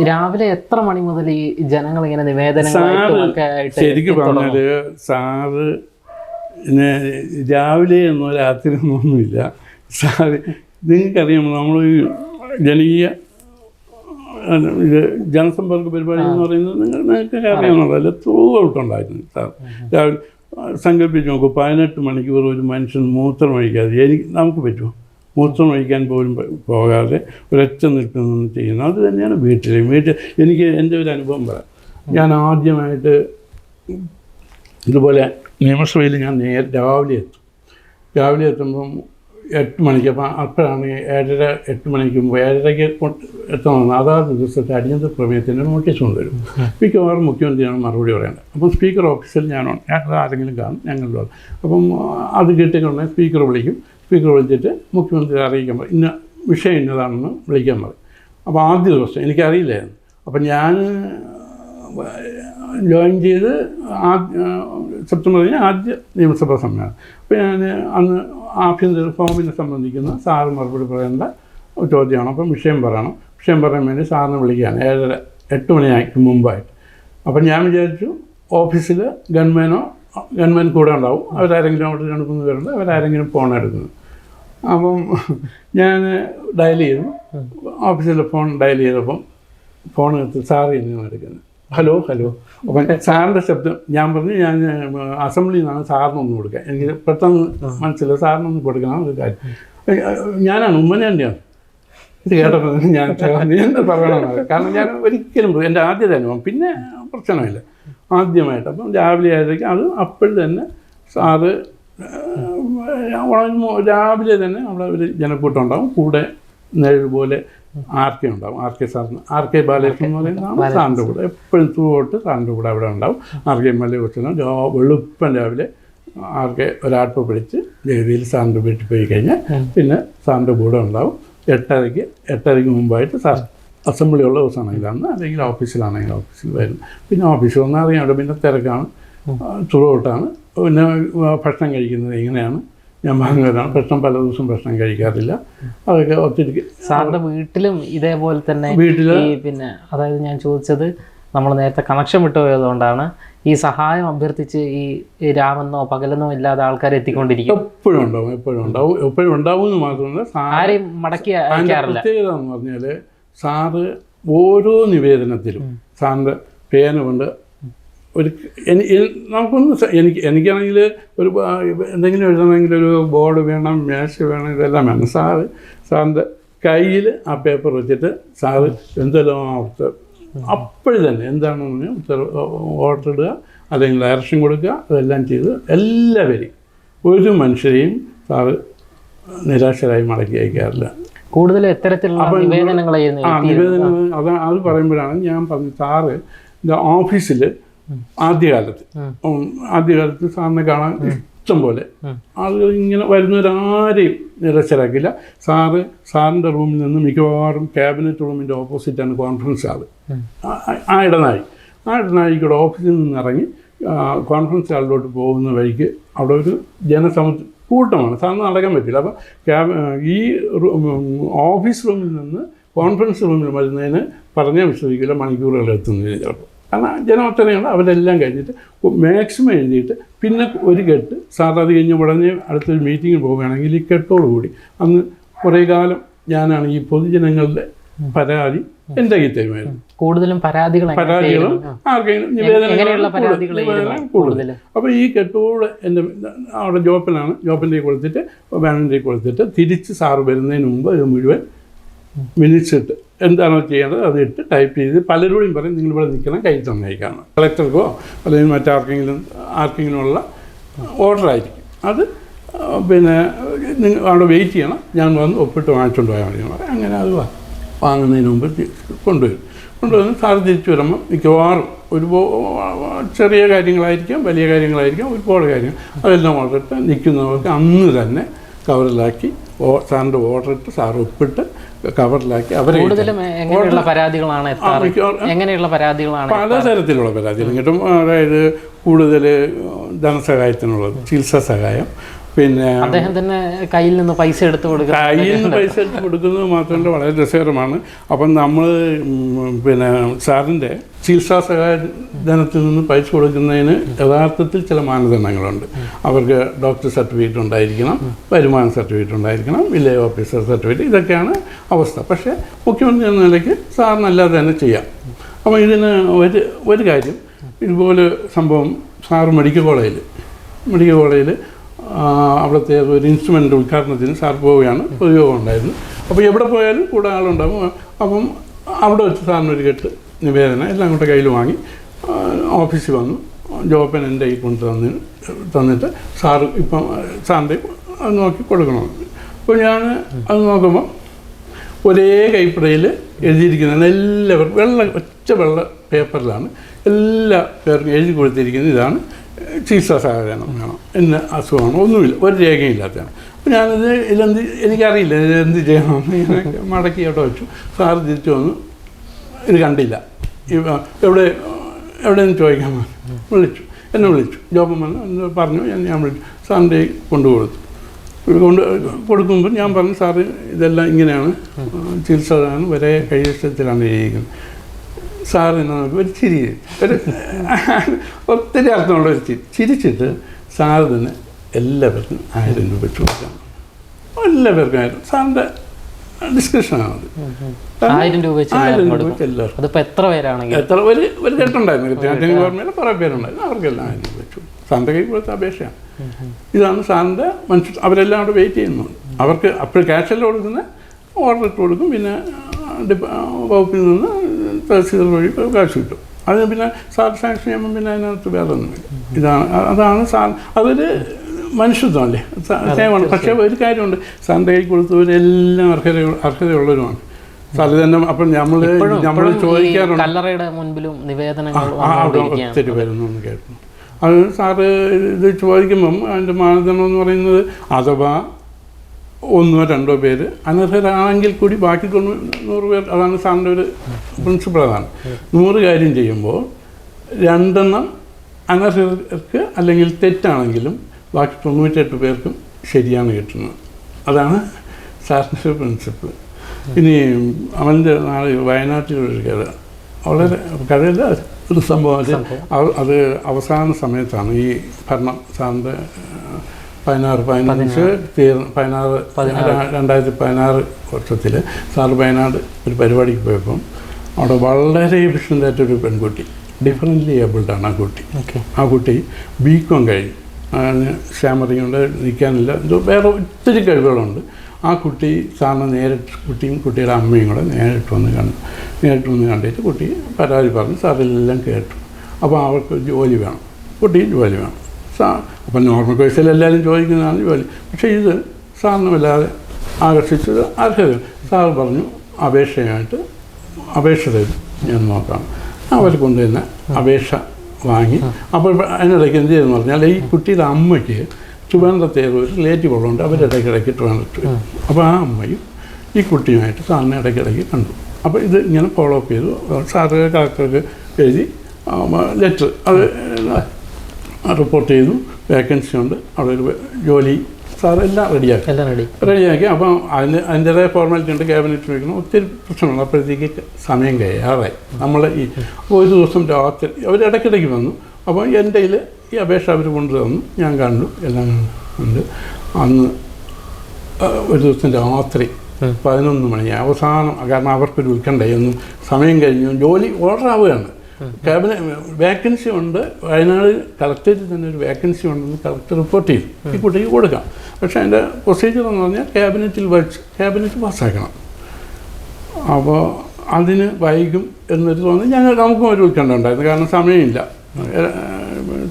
രാവിലെ എത്ര മണി മുതൽ ഈ ജനങ്ങൾ ഇങ്ങനെ നിവേദനങ്ങൾ? ശരിക്കും പറഞ്ഞാൽ സാറ് രാവിലെ എന്നോ രാത്രി എന്നൊന്നുമില്ല. സാറ് നിങ്ങൾക്കറിയാം, നമ്മൾ ജനകീയ ജനസമ്പർക്ക പരിപാടി എന്ന് പറയുന്നത് നിങ്ങൾക്കൊക്കെ അറിയാമെന്നുള്ളതല്ല, ത്രൂ ഔട്ടുണ്ടായിരുന്നു. സാർ രാവിലെ സങ്കല്പിച്ച് നോക്കൂ, 18 മണിക്കൂർ ഒരു മനുഷ്യൻ മൂത്രം ഒഴിക്കാതെ നമുക്ക് പറ്റുമോ? മൂത്രം ഒഴിക്കാൻ പോലും പോകാതെ ഒരൊറ്റ നിൽപ്പിൽ നിന്ന് ചെയ്യുന്നത്. അത് തന്നെയാണ് വീട്ടിൽ എനിക്ക് എൻ്റെ ഒരു അനുഭവം പറയാം. ഞാൻ ആദ്യമായിട്ട് ഇതുപോലെ നിയമസഭയിൽ ഞാൻ രാവിലെ എത്തുമ്പം 8 മണിക്ക്, അപ്പം അപ്പോഴാണ് 7:30 8 മണിക്ക് മുമ്പ് 7:30ക്ക് എത്തണമെന്ന് അതാത് ദിവസത്തെ അടിയന്തര പ്രമേയത്തിൻ്റെ നോട്ടീസ് കൊണ്ടുവരും. മിക്കവാറും മുഖ്യമന്ത്രിയാണ് മറുപടി പറയേണ്ടത്. അപ്പം സ്പീക്കർ ഓഫീസിൽ ഞങ്ങൾ ആരെങ്കിലും കാണും, ഞങ്ങളുടെ അപ്പം അത് കിട്ടിക്കൊണ്ടേ സ്പീക്കർ വിളിക്കും. സ്പീക്കർ വിളിച്ചിട്ട് മുഖ്യമന്ത്രി അറിയിക്കാൻ പറയും, ഇന്ന വിഷയം ഇന്നതാണെന്ന് വിളിക്കാൻ പറയും. അപ്പോൾ ആദ്യ ദിവസം എനിക്കറിയില്ലായിരുന്നു. അപ്പം ഞാൻ ജോയിൻ ചെയ്ത് സെപ്റ്റംബറിന് ആദ്യ നിയമസഭാ സമ്മേളനം. അപ്പോൾ ഞാൻ അന്ന് ആഭ്യന്തര ഫോമിനെ സംബന്ധിക്കുന്ന സാറ് മറുപടി പറയേണ്ട ചോദ്യമാണ്. അപ്പം വിഷയം പറയണം. വിഷയം പറയാൻ വേണ്ടി സാറിനെ വിളിക്കുകയാണ് 7:30 8 മണിക്ക് മുമ്പായിട്ട്. അപ്പം ഞാൻ വിചാരിച്ചു ഓഫീസിൽ ഗൺമാൻ കൂടെ ഉണ്ടാവും, അവരാരെങ്കിലും അവിടെ 2-3 പേരുണ്ട്, അവരാരെങ്കിലും ഫോൺ എടുക്കുന്നത്. അപ്പം ഞാൻ ഡയൽ ചെയ്തു, ഓഫീസിലെ ഫോൺ ഡയൽ ചെയ്തപ്പം ഫോൺ എടുത്ത് സാറ് തന്നെയാണ് എടുക്കുന്നത്. ഹലോ അപ്പം സാറിൻ്റെ ശബ്ദം ഞാൻ പറഞ്ഞു, ഞാൻ അസംബ്ലിയിൽ നിന്നാണ് സാറിനൊന്ന് കൊടുക്കുക, എനിക്ക് പെട്ടെന്ന് മനസ്സിലായി സാറിനൊന്ന് കൊടുക്കണം ഒരു കാര്യം. ഞാനാണ് ഉമ്മനാൻ്റെയാണ് ഇത് കേട്ടപ്പോൾ ഞാൻ എന്ത് പറയണമെന്ന്. കാരണം ഞാൻ ഒരിക്കലും എൻ്റെ ആദ്യത്തെ അനുഭവം, പിന്നെ പ്രശ്നമില്ല, ആദ്യമായിട്ട്. അപ്പം രാവിലെ ആയിരിക്കും അത്. അപ്പോൾ തന്നെ സാറ് രാവിലെ തന്നെ അവിടെ ഒരു ജനക്കൂട്ടം ഉണ്ടാവും, കൂടെ നേഴ് പോലെ RK ഉണ്ടാവും. RK ബാലകൃഷ്ണൻ എന്ന് പറയുന്നതാണ് സാറിൻ്റെ കൂടെ. എപ്പോഴും ത്രൂഔട്ട് സാറിൻ്റെ കൂടെ അവിടെ ഉണ്ടാവും. RK MLA കൊച്ചിന് വെളുപ്പം രാവിലെ RK ഒരാട്ടം പിടിച്ച് ജഗതിയിൽ സാറിൻ്റെ വീട്ടിൽ പോയി കഴിഞ്ഞാൽ പിന്നെ സാറിൻ്റെ കൂടെ ഉണ്ടാവും. 8:30ക്ക് മുമ്പായിട്ട് സാർ അസംബ്ലി ഉള്ള ദിവസമാണെങ്കിൽ അന്ന്, അല്ലെങ്കിൽ ഓഫീസിലാണെങ്കിൽ ഓഫീസിൽ വരും. പിന്നെ ഓഫീസിൽ വന്നാൽ അറിയാം, പിന്നെ തിരക്കാണ്, ത്രൂഔട്ടാണ്. പിന്നെ ഭക്ഷണം കഴിക്കുന്നത് എങ്ങനെയാണ് ഞാൻ പറഞ്ഞതാണ്. ഭക്ഷണം പല ദിവസം ഭക്ഷണം കഴിക്കാറില്ല. അതൊക്കെ ഒത്തിരി സാറിൻ്റെ വീട്ടിലും ഇതേപോലെ തന്നെ പിന്നെ അതായത് ഞാൻ ചോദിച്ചത്, നമ്മൾ നേരത്തെ കണക്ഷൻ വിട്ടുപോയതുകൊണ്ടാണ് ഈ സഹായം അഭ്യർത്ഥിച്ച് ഈ രാമെന്നോ പകലെന്നോ ഇല്ലാതെ ആൾക്കാർ എത്തിക്കൊണ്ടിരിക്കും. എപ്പോഴും ഉണ്ടാവും എന്ന് മാത്രമല്ല, ആരെയും മടക്കി അയക്കാറില്ല. പ്രത്യേകത എന്ന് പറഞ്ഞാൽ സാറ് ഓരോ നിവേദനത്തിലും സാറിൻ്റെ പേന കൊണ്ട് ഒരു എനിക്കാണെങ്കിൽ ഒരു എന്തെങ്കിലും എഴുതണമെങ്കിൽ ഒരു ബോർഡ് വേണം, മേശ വേണം, ഇതെല്ലാം വേണം. സാറിൻ്റെ കയ്യിൽ ആ പേപ്പർ വെച്ചിട്ട് സാറ് എന്തെല്ലാം അപ്പോഴും തന്നെ എന്താണെന്ന് ഓർഡർ ഇടുക, അല്ലെങ്കിൽ ഡയറക്ഷൻ കൊടുക്കുക, അതെല്ലാം ചെയ്ത് എല്ലാവരെയും ഒരു മനുഷ്യരെയും സാറ് നിരാശരായി മടക്കി അയക്കാറില്ല. കൂടുതൽ എത്തരത്തിലുള്ള നിവേദനങ്ങൾ അത് പറയുമ്പോഴാണ് ഞാൻ പറഞ്ഞു, സാറ് ഓഫീസിൽ ആദ്യകാലത്ത് സാറിനെ കാണാൻ ഇഷ്ടം പോലെ ആളുകൾ ഇങ്ങനെ വരുന്നവരാരെയും നിരച്ചരാക്കില്ല. സാറിൻ്റെ റൂമിൽ നിന്ന് മിക്കവാറും ക്യാബിനറ്റ് റൂമിൻ്റെ ഓപ്പോസിറ്റാണ് കോൺഫറൻസ് ഹാള്. ആ ഇടനാഴിക്കൂടെ ഓഫീസിൽ നിന്ന് ഇറങ്ങി കോൺഫറൻസ് ഹാളിലോട്ട് പോകുന്ന വഴിക്ക് അവിടെ ഒരു കൂട്ടമാണ്, സാറിന് നടക്കാൻ പറ്റില്ല. അപ്പം ഈ ഓഫീസ് റൂമിൽ നിന്ന് കോൺഫറൻസ് റൂമിൽ വരുന്നതിന് പറഞ്ഞാൽ വിശ്വസിക്കില്ല, മണിക്കൂറുകൾ എത്തുന്നതിന് ചിലപ്പോൾ. കാരണം ജനമൊത്തനെയാണ്. അവരെല്ലാം കഴിഞ്ഞിട്ട് മാക്സിമം എഴുതിയിട്ട് പിന്നെ ഒരു കെട്ട് സാർ അത് കഴിഞ്ഞ് ഉടനെ അടുത്തൊരു മീറ്റിങ്ങിൽ പോവുകയാണെങ്കിൽ ഈ കെട്ടോടുകൂടി അന്ന് കുറേ കാലം ഞാനാണ് ഈ പൊതുജനങ്ങളുടെ പരാതി എൻ്റെ കയ്യിൽ തരുമായിരുന്നു. കൂടുതലും പരാതികളും ആർക്കെങ്കിലും നിവേദനം കൂടുതൽ. അപ്പോൾ ഈ കെട്ടോട് എൻ്റെ അവിടെ ജോപ്പിൻ്റെ കൊടുത്തിട്ട് ബാനറിൻ്റെ കൊടുത്തിട്ട് തിരിച്ച് സാറ് വരുന്നതിന് മുമ്പ് ഇത് മുഴുവൻ മിനിറ്റ്സ് ഇട്ട് എന്താണോ ചെയ്യേണ്ടത് അത് ഇട്ട് ടൈപ്പ് ചെയ്ത് പലരോടും പറയും, നിങ്ങളിവിടെ നിൽക്കണം, കൈ തന്നേക്കാണ്. കളക്ടർക്കോ അല്ലെങ്കിൽ ആർക്കെങ്കിലും ഉള്ള ഓർഡറായിരിക്കും. അത് പിന്നെ അവിടെ വെയിറ്റ് ചെയ്യണം, ഞാൻ വന്ന് ഒപ്പിട്ട് വാങ്ങിച്ചുകൊണ്ട് പോയാൽ മതി എന്ന് പറയും. അങ്ങനെ അത് വാങ്ങുന്നതിന് മുമ്പ് കൊണ്ടുവന്ന് സാറ് തിരിച്ചു വരുമ്പോൾ മിക്കവാറും ചെറിയ കാര്യങ്ങളായിരിക്കാം, വലിയ കാര്യങ്ങളായിരിക്കാം, ഒരുപാട് കാര്യങ്ങൾ അതെല്ലാം ഓർഡറിട്ട് നിൽക്കുന്നവർക്ക് അന്ന് തന്നെ കവറിലാക്കി സാറിൻ്റെ ഓർഡറിട്ട് സാറ് ഒപ്പിട്ട് കവറിലാക്കി അവരെ പലതരത്തിലുള്ള പലതരത്തിലുള്ള പരാതികൾ കിട്ടും. അതായത് കൂടുതൽ ധനസഹായത്തിനുള്ളത്, ചികിത്സാ സഹായം, പിന്നെ അദ്ദേഹം തന്നെ കയ്യിൽ നിന്ന് പൈസ എടുത്ത് കൊടുക്കുന്നത് മാത്രമല്ല വളരെ രസകരമാണ്. അപ്പം നമ്മൾ പിന്നെ സാറിൻ്റെ ചികിത്സാ സഹായ ധനത്തിൽ നിന്ന് പൈസ കൊടുക്കുന്നതിന് യഥാർത്ഥത്തിൽ ചില മാനദണ്ഡങ്ങളുണ്ട്. അവർക്ക് ഡോക്ടർ സർട്ടിഫിക്കറ്റ് ഉണ്ടായിരിക്കണം, വരുമാന സർട്ടിഫിക്കറ്റ് ഉണ്ടായിരിക്കണം, വില്ലേജ് ഓഫീസർ സർട്ടിഫിക്കറ്റ്, ഇതൊക്കെയാണ് അവസ്ഥ. പക്ഷേ മുഖ്യമന്ത്രി എന്ന നിലയ്ക്ക് സാറിനല്ലാതെ തന്നെ ചെയ്യാം. അപ്പോൾ ഇതിന് ഒരു കാര്യം, ഇതുപോലെ സംഭവം സാറ് മെഡിക്കൽ കോളേജിൽ അവിടുത്തെ ഒരു ഇൻസ്ട്രുമെൻ്റ് ഉദ്ഘാടനത്തിന് സാർ പോവുകയാണ്, പൊതുയോഗം ഉണ്ടായിരുന്നു. അപ്പോൾ എവിടെ പോയാലും കൂടെ ആളുണ്ടാകും. അപ്പം അവിടെ വെച്ച് സാറിനൊരു കെട്ട് നിവേദനം എല്ലാം കൂടെ കയ്യിൽ വാങ്ങി ഓഫീസിൽ വന്നു. ജോപ്പൻ എൻ്റെ കയ്യിൽ കൊണ്ട് തന്നിട്ട് സാറ് ഇപ്പം സാറിൻ്റെ അത് നോക്കി കൊടുക്കണം. അപ്പോൾ ഞാൻ അത് നോക്കുമ്പോൾ ഒരേ കൈപ്പടയിൽ എഴുതിയിരിക്കുന്നതാണ് എല്ലാവർക്കും ഒറ്റ വെള്ള പേപ്പറിലാണ് എല്ലാ പേർക്കും എഴുതി കൊടുത്തിരിക്കുന്നത് ഇതാണ് ചികിത്സാ സഹായം വേണം, ഇന്ന അസുഖമാണ്, ഒന്നുമില്ല, ഒരു രേഖയില്ലാത്തതാണ്. അപ്പോൾ ഞാനത് എനിക്കറിയില്ല എന്ത് ചെയ്യണമെന്ന് ഇങ്ങനെ മടക്കി അവിടെ വെച്ചു. സാറ് തിരിച്ചു വന്നു, ഇത് കണ്ടില്ല, എവിടെയെന്ന് ചോദിക്കാൻ വിളിച്ചു, എന്നെ വിളിച്ചു. ജോബൻ വന്ന് പറഞ്ഞു, ഞാൻ വിളിച്ചു, സാറിൻ്റെ കൊടുത്തു. കൊടുക്കുമ്പോൾ ഞാൻ പറഞ്ഞു, സാറ് ഇതെല്ലാം ഇങ്ങനെയാണ് ചികിത്സയാണ്, ഒരേ കൈവശത്തിലാണ് എഴുതിയിരിക്കുന്നത്. സാറ് എന്നെ നോക്കി ഒരു ചിരി, ഒത്തിരി അർത്ഥമുള്ള ഒരു ചിരിച്ചിട്ട് സാറ് തന്നെ എല്ലാവർക്കും 1000 രൂപ വെച്ച് കൊടുക്കണം. എല്ലാവർക്കും 1000. സാറിൻ്റെ ഡിസ്കഷനാണത്. 1000 രൂപ എല്ലാവർക്കും. എത്ര ഒരു കെട്ടുണ്ടായിരുന്നു, ഓർമ്മയില്ല, കുറേ പേരുണ്ടായിരുന്നു, അവർക്കെല്ലാം 1000 രൂപ വെച്ചു. സാറിൻ്റെ കൈ കൊടുത്ത അപേക്ഷയാണ്. ഇതാണ് സാറിൻ്റെ മനുഷ്യ. അവരെല്ലാം അവിടെ വെയിറ്റ് ചെയ്യുന്നുണ്ട്. അവർക്ക് അപ്പോൾ ക്യാഷെല്ലാം കൊടുക്കുന്ന ഓർഡർ ഇട്ട് കൊടുക്കും. പിന്നെ വകുപ്പിൽ നിന്ന് തഹസീൽ വഴി കാശ് കിട്ടും. അതിന് പിന്നെ സാർ സാങ്ഷൻ ചെയ്യുമ്പോൾ പിന്നെ അതിനകത്ത് വേറെ ഒന്നുമില്ല. അതാണ് സാർ, അതൊരു മനുഷ്യത്വമല്ലേ, സ്നേഹമാണ്. പക്ഷേ ഒരു കാര്യമുണ്ട്, സാറിൻ്റെ കൈ കൊടുത്തവരെല്ലാം അർഹതയുള്ളവരുമാണ്. സാർ തന്നെ അപ്പം നമ്മൾ ചോദിക്കാറുണ്ട്, കല്ലറയുടെ മുൻപിലും നിവേദനങ്ങൾ ഒത്തിരി വരുന്നു കേട്ടു. അത് സാറ് ഇത് ചോദിക്കുമ്പം അതിൻ്റെ മാനദണ്ഡം എന്ന് പറയുന്നത് അഥവാ 1 or 2 പേര് അനർഹരാണെങ്കിൽ കൂടി ബാക്കി 100 പേർ, അതാണ് സാറിൻ്റെ ഒരു പ്രിൻസിപ്പിൾ. അതാണ് 100 കാര്യം ചെയ്യുമ്പോൾ 2 അനർഹർക്ക് അല്ലെങ്കിൽ തെറ്റാണെങ്കിലും ബാക്കി 98 പേർക്കും ശരിയാണ് കിട്ടുന്നത്. അതാണ് സാറിൻ്റെ ഒരു പ്രിൻസിപ്പിൾ. ഇനി അവൻ്റെ നാളെ വയനാട്ടിലൊരു കഥ, വളരെ കഥയല്ല ഒരു സംഭവം. അത് അവസാന സമയത്താണ് ഈ ഭരണം. സാറിൻ്റെ 2016 വർഷത്തിൽ സാറ് വയനാട് ഒരു പരിപാടിക്ക് പോയപ്പം അവിടെ വളരെ എഫിഷ്യൻ്റായിട്ടൊരു പെൺകുട്ടി, ഡിഫറൻ്റ്ലി ഏബിൾഡാണ് ആ കുട്ടി. ആ കുട്ടി BCom കഴിഞ്ഞു, അതിന് സ്റ്റാമറിങ് കൊണ്ട് നിൽക്കാനില്ല, എന്തോ വേറെ ഒത്തിരി കഴിവുകളുണ്ട്. ആ കുട്ടി സാറിന് നേരിട്ട്, കുട്ടിയും കുട്ടിയുടെ അമ്മയും കൂടെ നേരിട്ട് വന്ന് കണ്ടിട്ട് കുട്ടി പരാതി പറഞ്ഞ് സാറെല്ലാം കേട്ടു. അപ്പോൾ അവർക്ക് ജോലി വേണം, കുട്ടിക്ക് ജോലി വേണം. അപ്പം നോർമൽ കേസിൽ എല്ലാവരും ചോദിക്കുന്നതാണ് ജോലി. പക്ഷേ ഇത് സാറിന് വല്ലാതെ ആകർഷിച്ചത് അർഹത. സാർ പറഞ്ഞു അപേക്ഷ തരും, ഞാൻ നോക്കാം. അവർ കൊണ്ടുവരുന്ന അപേക്ഷ വാങ്ങി. അപ്പോൾ അതിനിടയ്ക്ക് എന്ത് ചെയ്തെന്ന് പറഞ്ഞാൽ ഈ കുട്ടിയുടെ അമ്മയ്ക്ക് ട്രിവാൻഡ്രത്തെ ഒരു റിലേറ്റീവ് ഉള്ളതുകൊണ്ട് അവരിടയ്ക്കിടയ്ക്ക് ട്രിവാൻഡ്രത്ത് വരും. അപ്പോൾ ആ അമ്മയും ഈ കുട്ടിയുമായിട്ട് സാറിനെ ഇടയ്ക്കിടയ്ക്ക് കണ്ടു. അപ്പോൾ ഇത് ഇങ്ങനെ ഫോളോ അപ്പ് ചെയ്തു. സാറ് കളക്ടർക്ക് എഴുതി ലെറ്റർ അത് റിപ്പോർട്ട് ചെയ്തു, വേക്കൻസി ഉണ്ട്, അവിടെ ഒരു ജോലി സാർ എല്ലാം റെഡിയാക്കി. അപ്പം അതിൻ്റേതായ ഫോർമാലിറ്റി ഉണ്ട്, ക്യാബിനറ്റ് വയ്ക്കണം, ഒത്തിരി പ്രശ്നമുണ്ട്. അപ്പോഴത്തേക്ക് സമയം കഴിയാറായി. നമ്മൾ ഒരു ദിവസം രാത്രി അവർ ഇടയ്ക്കിടയ്ക്ക് വന്നു. അപ്പോൾ എൻ്റെ കയ്യിൽ ഈ അപേക്ഷ അവർ കൊണ്ടുവന്നു, ഞാൻ കണ്ടു, എല്ലാം ഉണ്ട്. അന്ന് ഒരു ദിവസം രാത്രി 11 മണി അവസാനം, കാരണം അവർക്കൊരു ഉത്കണ്ഠയൊന്നും സമയം കഴിഞ്ഞു, ജോലി ഓർഡർ ആവുകയാണ്. വേക്കൻസി ഉണ്ട്, വയനാട് കളക്ടറേറ്റിൽ തന്നെ ഒരു വേക്കൻസി ഉണ്ടെന്ന് കളക്ടർ റിപ്പോർട്ട് ചെയ്തു, ഈ കുട്ടിക്ക് കൊടുക്കാം. പക്ഷേ അതിൻ്റെ പ്രൊസീജിയർ എന്ന് പറഞ്ഞാൽ ക്യാബിനറ്റ് പാസ്സാക്കണം. അപ്പോൾ അതിന് വൈകും എന്നൊരു തോന്നി നമുക്കും ഒരു ഉത്കണ്ഠ ഉണ്ടായിരുന്നു, കാരണം സമയമില്ല,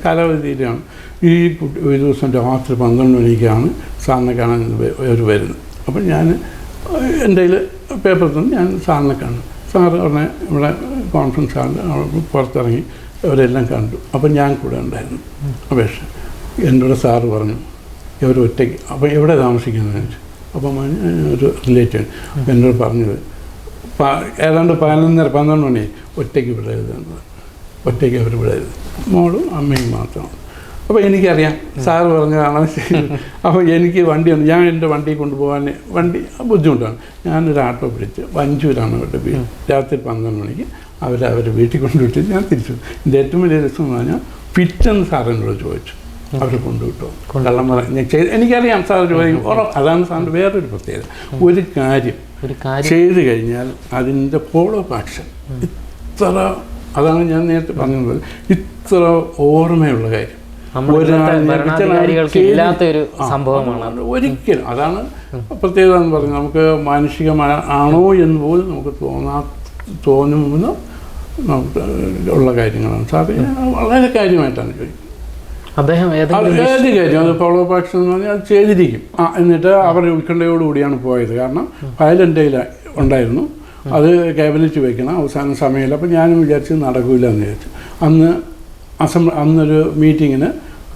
കാലാവധി തീരുകയാണ്. ഈ കുട്ടി ഒരു ദിവസം രാത്രി 12 മണിക്കാണ് സാറിനെ കാണാൻ വരുന്നത്. അപ്പം ഞാൻ എൻ്റെ കയ്യിൽ പേപ്പർ തന്നെ ഞാൻ സാറിനെ കാണും. സാറ് ഉടനെ ഇവിടെ കോൺഫറൻസ് ഹാളിൽ പുറത്തിറങ്ങി അവരെല്ലാം കണ്ടു. അപ്പം ഞാൻ കൂടെ ഉണ്ടായിരുന്നു. അപേക്ഷ എന്നോട് സാറ് പറഞ്ഞു ഇവർ ഒറ്റയ്ക്ക്. അപ്പം എവിടെ താമസിക്കുന്നതെന്ന് ചോദിച്ചു. അപ്പം ഒരു റിലേറ്റീവ് എന്നോട് പറഞ്ഞത് ഏതാണ്ട് 11:30-12 മണി ഒറ്റയ്ക്ക് വിടരുത് എന്നത്. ഒറ്റയ്ക്ക് അവർ വിടരുത്, മോളും അമ്മയും മാത്രമാണ്. അപ്പോൾ എനിക്കറിയാം സാറ് പറഞ്ഞതാണ് ശരി. അപ്പോൾ എനിക്ക് വണ്ടിയുണ്ട്, ഞാൻ എൻ്റെ വണ്ടി കൊണ്ടുപോകാൻ ബുദ്ധിമുട്ടാണ്. ഞാനൊരു ആട്ടോ പിടിച്ച് വഞ്ചൂരാണ് അവരുടെ വീട്. രാത്രി 12 മണിക്ക് അവർ വീട്ടിൽ കൊണ്ടുവിട്ട് ഞാൻ തിരിച്ചു. ഇതിൻ്റെ ഏറ്റവും വലിയ രസം എന്ന് പറഞ്ഞാൽ പിറ്റെന്ന് സാറിനോട് ചോദിച്ചു, അവർ കൊണ്ടുവിട്ടോ കള്ളം പറഞ്ഞ എനിക്കറിയാം സാർ ചോദിക്കും. അതാണ് സാറിൻ്റെ വേറൊരു പ്രത്യേകത. ഒരു കാര്യം ചെയ്തു കഴിഞ്ഞാൽ അതിൻ്റെ ഫോളോ അപ്പ് ആക്ഷൻ ഇത്ര, അതാണ് ഞാൻ നേരത്തെ പറഞ്ഞത്, ഇത്ര ഓർമ്മയുള്ള കാര്യം. ഭരണാധികാരികൾക്ക് ഇല്ലാത്ത ഒരു സംഭവമാണ്. ഒരിക്കലും അതാണ് പ്രത്യേകത എന്ന് പറഞ്ഞാൽ നമുക്ക് മാനുഷികമാണോ എന്ന് പോലും നമുക്ക് തോന്നുന്ന നമുക്ക് ഉള്ള കാര്യങ്ങളാണ്. സാർ വളരെ കാര്യമായിട്ടാണ് ചോദിക്കുന്നത്. അദ്ദേഹം ഏത് കാര്യം അത് ഫോളോ അപ്പ് ആക്ഷൻ എന്ന് പറഞ്ഞാൽ അത് ചെയ്തിരിക്കും. എന്നിട്ട് അവരുടെ ഉത്കണ്ഠയോടുകൂടിയാണ് പോയത്. കാരണം ഫയൽ എൻ്റെ കയ്യിൽ ഉണ്ടായിരുന്നു, അത് ക്യാബിനറ്റ് വയ്ക്കണം, അവസാന സമയമില്ല. അപ്പോൾ ഞാനും വിചാരിച്ച് നടക്കില്ല എന്ന് വിചാരിച്ചു. അന്നൊരു മീറ്റിങ്ങിന്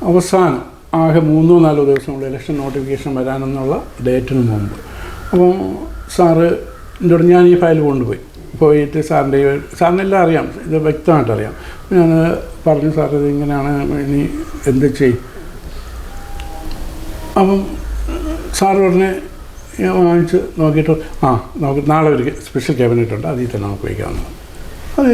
അവസാനം ആകെ 3-4 ദിവസമുള്ള ഇലക്ഷൻ നോട്ടിഫിക്കേഷൻ വരാനെന്നുള്ള ഡേറ്റിന് മുമ്പ് അപ്പം സാറ് എന്നോട് ഞാൻ ഈ ഫയൽ പോയിട്ട് സാറിനെല്ലാം അറിയാം, ഇത് വ്യക്തമായിട്ട് അറിയാം. ഞാൻ പറഞ്ഞു, സാർ ഇത് ഇങ്ങനെയാണ്, ഇനി എന്ത് ചെയ്യും? അപ്പം സാറ് ഉടനെ വാങ്ങിച്ച് നോക്കിയിട്ട് നമുക്ക് നാളെ ഒരു സ്പെഷ്യൽ ക്യാബിനറ്റ് ഉണ്ട്, അതിൽ തന്നെ നമുക്ക് വയ്ക്കാവുന്നത്. അത്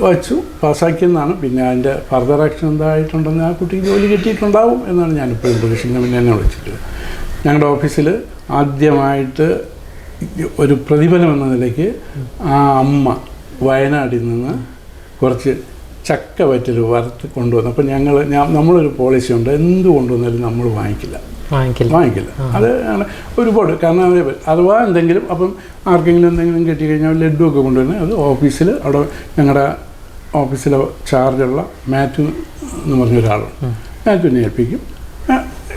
വച്ചു, പാസ്സാക്കിയെന്നാണ്. പിന്നെ അതിൻ്റെ ഫർദർ ആക്ഷൻ എന്തായിട്ടുണ്ടെന്ന് ആ കുട്ടിക്ക് ജോലി കിട്ടിയിട്ടുണ്ടാവും എന്നാണ് ഞാനിപ്പോഴും പ്രതീക്ഷിക്കുന്നത്. പിന്നെ എന്നെ വിളിച്ചിട്ട് ഞങ്ങളുടെ ഓഫീസിൽ ആദ്യമായിട്ട് ഒരു പ്രതിഫലം എന്ന നിലയ്ക്ക് ആ അമ്മ വയനാട്ടിൽ നിന്ന് കുറച്ച് ചക്ക വറ്റൽ വറുത്ത് കൊണ്ടുവന്നു. അപ്പം നമ്മളൊരു പോളിസി ഉണ്ട്, എന്ത് കൊണ്ടുവന്നാലും നമ്മൾ വാങ്ങിക്കില്ല. അത് ഒരുപാട്. കാരണം അഥവാ എന്തെങ്കിലും അപ്പം ആർക്കെങ്കിലും എന്തെങ്കിലും കിട്ടിക്കഴിഞ്ഞാൽ ലഡ്ഡു ഒക്കെ കൊണ്ടുവരുന്നത് അത് ഓഫീസിൽ അവിടെ ഞങ്ങളുടെ ഓഫീസിലെ ചാർജുള്ള മാത്യു എന്ന് പറഞ്ഞ ഒരാളുണ്ട്, മാത്യുവിനെ ഏൽപ്പിക്കും.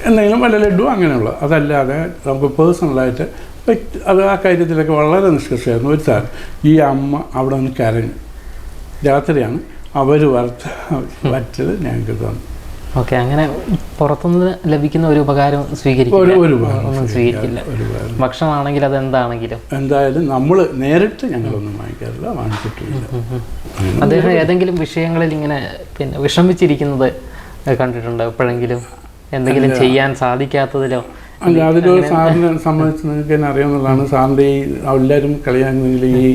എന്തെങ്കിലും വല്ല ലഡ്ഡു അങ്ങനെയുള്ള. അതല്ലാതെ നമുക്ക് പേഴ്സണലായിട്ട് അത് ആ കാര്യത്തിലൊക്കെ വളരെ നിഷ്കർഷമായിരുന്നു. ഒരു സാർ ഈ അമ്മ അവിടെ നിന്ന് കരഞ്ഞു. രാത്രിയാണ് അവർ വറ്റത് ഞങ്ങൾക്ക് തന്നു. ഓക്കെ, അങ്ങനെ പുറത്തുനിന്ന് ലഭിക്കുന്ന ഒരു ഉപകാരം സ്വീകരിക്കില്ല. ഭക്ഷണമാണെങ്കിൽ അതെന്താണെങ്കിലും എന്തായാലും നമ്മൾ നേരിട്ട് ഞങ്ങളൊന്നും വാങ്ങിക്കാറില്ല, വാങ്ങിച്ചിട്ടില്ല. അദ്ദേഹം ഏതെങ്കിലും വിഷയങ്ങളിൽ ഇങ്ങനെ വിഷമിച്ചിരിക്കുന്നത് കണ്ടിട്ടുണ്ടോ എപ്പോഴെങ്കിലും? എന്തെങ്കിലും ചെയ്യാൻ സാധിക്കാത്തതിലോ? അല്ല, അതിലോ സാറിനെ സംബന്ധിച്ച് നിങ്ങൾക്ക് തന്നെ അറിയാവുന്നതാണ്. സാറിൻ്റെ ഈ എല്ലാവരും കളിയാണെങ്കിൽ ഈ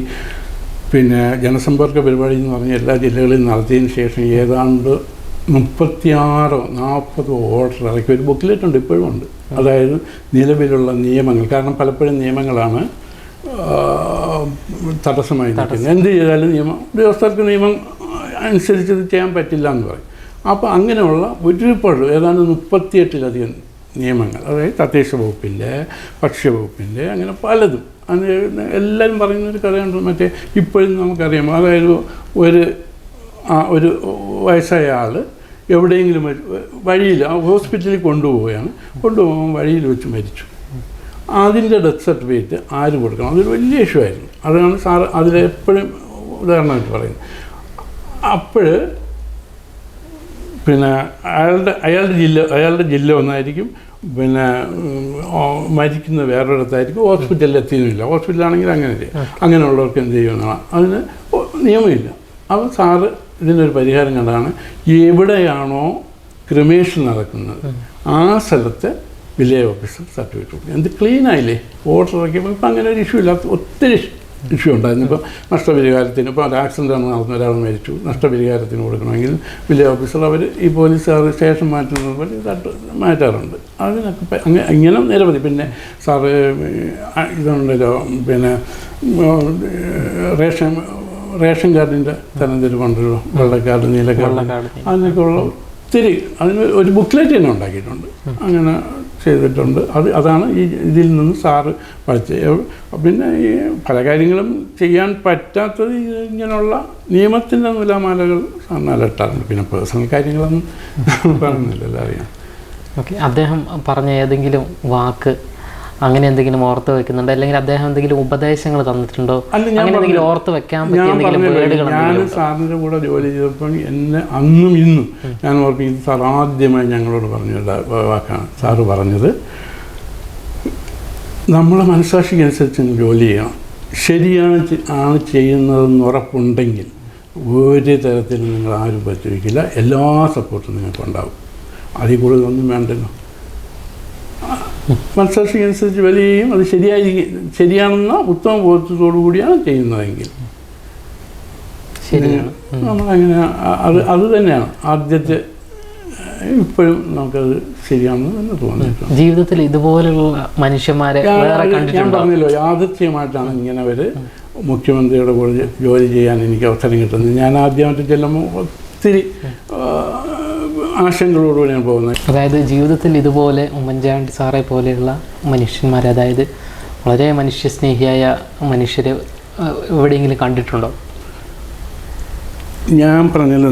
ജനസമ്പർക്ക പരിപാടി എന്ന് പറഞ്ഞ എല്ലാ ജില്ലകളിലും നടത്തിയതിന് ശേഷം ഏതാണ്ട് 36-40 ഓർഡർ ഇറക്കി ഒരു ബുക്ക്ലെറ്റ് ഉണ്ട്, ഇപ്പോഴും ഉണ്ട്. അതായത് നിലവിലുള്ള നിയമങ്ങൾ, കാരണം പലപ്പോഴും നിയമങ്ങളാണ് തടസ്സമായി നിൽക്കുന്നത്. എന്ത് ചെയ്താലും ഉദ്യോഗസ്ഥർക്ക് നിയമം അനുസരിച്ച് ഇത് ചെയ്യാൻ പറ്റില്ല എന്ന് പറയും. അപ്പോൾ അങ്ങനെയുള്ള ഒരുപാട് ഏതാണ്ട് 38-ലധികം നിയമങ്ങൾ, അതായത് തദ്ദേശ വകുപ്പിൻ്റെ, ഭക്ഷ്യവകുപ്പിൻ്റെ, അങ്ങനെ പലതും. അത് എല്ലാവരും പറയുന്നൊരു കഥയുണ്ട്. മറ്റേ ഇപ്പോഴും നമുക്കറിയാം, അതായത് ഒരു വയസ്സായ ആൾ എവിടെയെങ്കിലും വഴിയിൽ ഹോസ്പിറ്റലിൽ കൊണ്ടുപോകുമ്പോൾ വഴിയിൽ വെച്ച് മരിച്ചു. അതിൻ്റെ ഡെത്ത് സർട്ടിഫിക്കറ്റ് ആര് കൊടുക്കണം? അതൊരു വലിയ ഇഷ്യൂ ആയിരുന്നു. അതാണ് സാറ് അതിലെപ്പോഴും ഉദാഹരണമായിട്ട് പറയുന്നത്. അപ്പോൾ അയാളുടെ ജില്ല ഒന്നായിരിക്കും, മരിക്കുന്ന വേറൊരിടത്തായിരിക്കും, ഹോസ്പിറ്റലിൽ എത്തിയുമില്ല. ഹോസ്പിറ്റലാണെങ്കിൽ അങ്ങനെയുള്ളവർക്ക് എന്ത് ചെയ്യുമെന്നാണ്, അതിന് നിയമമില്ല. അപ്പോൾ സാറ് ഇതിനൊരു പരിഹാരം കണ്ടാണ്, എവിടെയാണോ ക്രിമേഷൻ നടക്കുന്നത് ആ സ്ഥലത്ത് വില്ലേജ് ഓഫീസർ സർട്ടിഫിക്കറ്റ് കൊടുക്കും. എന്ത് ക്ലീനായില്ലേ? ഓർഡർ ഇറക്കിയപ്പോൾ ഇപ്പം അങ്ങനെ ഒരു ഇഷ്യൂ ഇല്ല. ഒത്തിരി ഇഷ്യൂ ഉണ്ടായിരുന്നു. ഇപ്പം നഷ്ടപരിഹാരത്തിന്, ഇപ്പോൾ ഒരു ആക്സിഡൻ്റാണ് നടന്ന, ഒരാൾ മരിച്ചു, നഷ്ടപരിഹാരത്തിന് കൊടുക്കണമെങ്കിൽ വില്ലേജ് ഓഫീസർ അവർ പോലീസുകാർ സ്റ്റേഷൻ മാറ്റുന്നത് പോലെ മാറ്റാറുണ്ട്. അതിനൊക്കെ ഇങ്ങനെ നിരവധി. പിന്നെ സാറ് ഇതുണ്ടല്ലോ, റേഷൻ കാർഡിൻ്റെ തരംതിരിവുണ്ടല്ലോ, വെള്ളക്കാർഡ്, നീലക്കാർഡ്, അതിനൊക്കെ ഉള്ള ഒത്തിരി. അതിന് ഒരു ബുക്ക്ലെറ്റ് തന്നെ ഉണ്ടാക്കിയിട്ടുണ്ട്. അങ്ങനെ ചെയ്തിട്ടുണ്ട്. അതാണ് ഇതിൽ നിന്ന് സാറ് പഠിച്ചത്. പിന്നെ ഈ പല കാര്യങ്ങളും ചെയ്യാൻ പറ്റാത്തത് ഇങ്ങനെയുള്ള നിയമത്തിൻ്റെ നൂലാമാലകൾ സാറിന് അലട്ടാറുണ്ട്. പിന്നെ പേഴ്സണൽ കാര്യങ്ങളൊന്നും പറയുന്നില്ലല്ലോ, അറിയാം. ഓക്കെ, അദ്ദേഹം പറഞ്ഞ ഏതെങ്കിലും വാക്ക് അങ്ങനെ എന്തെങ്കിലും ഓർത്ത് വെക്കുന്നുണ്ടോ? അല്ലെങ്കിൽ അദ്ദേഹം എന്തെങ്കിലും ഉപദേശങ്ങൾ തന്നിട്ടുണ്ടോ? അങ്ങനെ ഓർത്ത് വെക്കാൻ ഞാൻ സാറിൻ്റെ കൂടെ ജോലി ചെയ്തപ്പോൾ എന്നെ അന്നും ഇന്നും ഞാൻ ഓർപ്പിക്കുന്നത്, സാർ ആദ്യമായി ഞങ്ങളോട് പറഞ്ഞ വാക്കാണ്. സാറ് പറഞ്ഞത്, നമ്മളെ മനസ്സാക്ഷിക്കനുസരിച്ച് ജോലി ചെയ്യണം, ശരിയാണ് ചെയ്യുന്നതെന്ന് ഉറപ്പുണ്ടെങ്കിൽ ഒരു തരത്തിലും നിങ്ങൾ ആരും പറ്റിരിക്കില്ല, എല്ലാ സപ്പോർട്ടും നിങ്ങൾക്കുണ്ടാവും. അതിൽ കൂടുതലൊന്നും വേണ്ടല്ലോ. മനസ്സാക്ഷിക്കനുസരിച്ച് വില ചെയ്യും, അത് ശരിയാണെന്ന ഉത്തമ ബോധത്തോടു കൂടിയാണ് ചെയ്യുന്നതെങ്കിൽ നമ്മളങ്ങനെ അത് തന്നെയാണ് ആദ്യത്തെ. ഇപ്പോഴും നമുക്കത് ശരിയാണെന്ന് തന്നെ തോന്നിയിട്ടുണ്ട്. ജീവിതത്തിൽ ഇതുപോലുള്ള മനുഷ്യന്മാരെ ഞാൻ പറഞ്ഞല്ലോ, യാദൃച്ഛ്യമായിട്ടാണ് ഇങ്ങനെ മുഖ്യമന്ത്രിയുടെ കൂടെ ജോലി ചെയ്യാൻ എനിക്ക് അവസരം കിട്ടുന്നത്. ഞാൻ ആദ്യമായിട്ട് ചെല്ലുമ്പോൾ ഒത്തിരി ആശങ്കകളോടുകൂടിയാണ് പോകുന്നത്. അതായത് ജീവിതത്തിൽ ഇതുപോലെ ഉമ്മൻചാണ്ടി സാറെ പോലെയുള്ള മനുഷ്യന്മാർ, അതായത് വളരെ മനുഷ്യസ്നേഹിയായ മനുഷ്യരെ എവിടെയെങ്കിലും കണ്ടിട്ടുണ്ടോ? ഞാൻ പറഞ്ഞല്ലോ,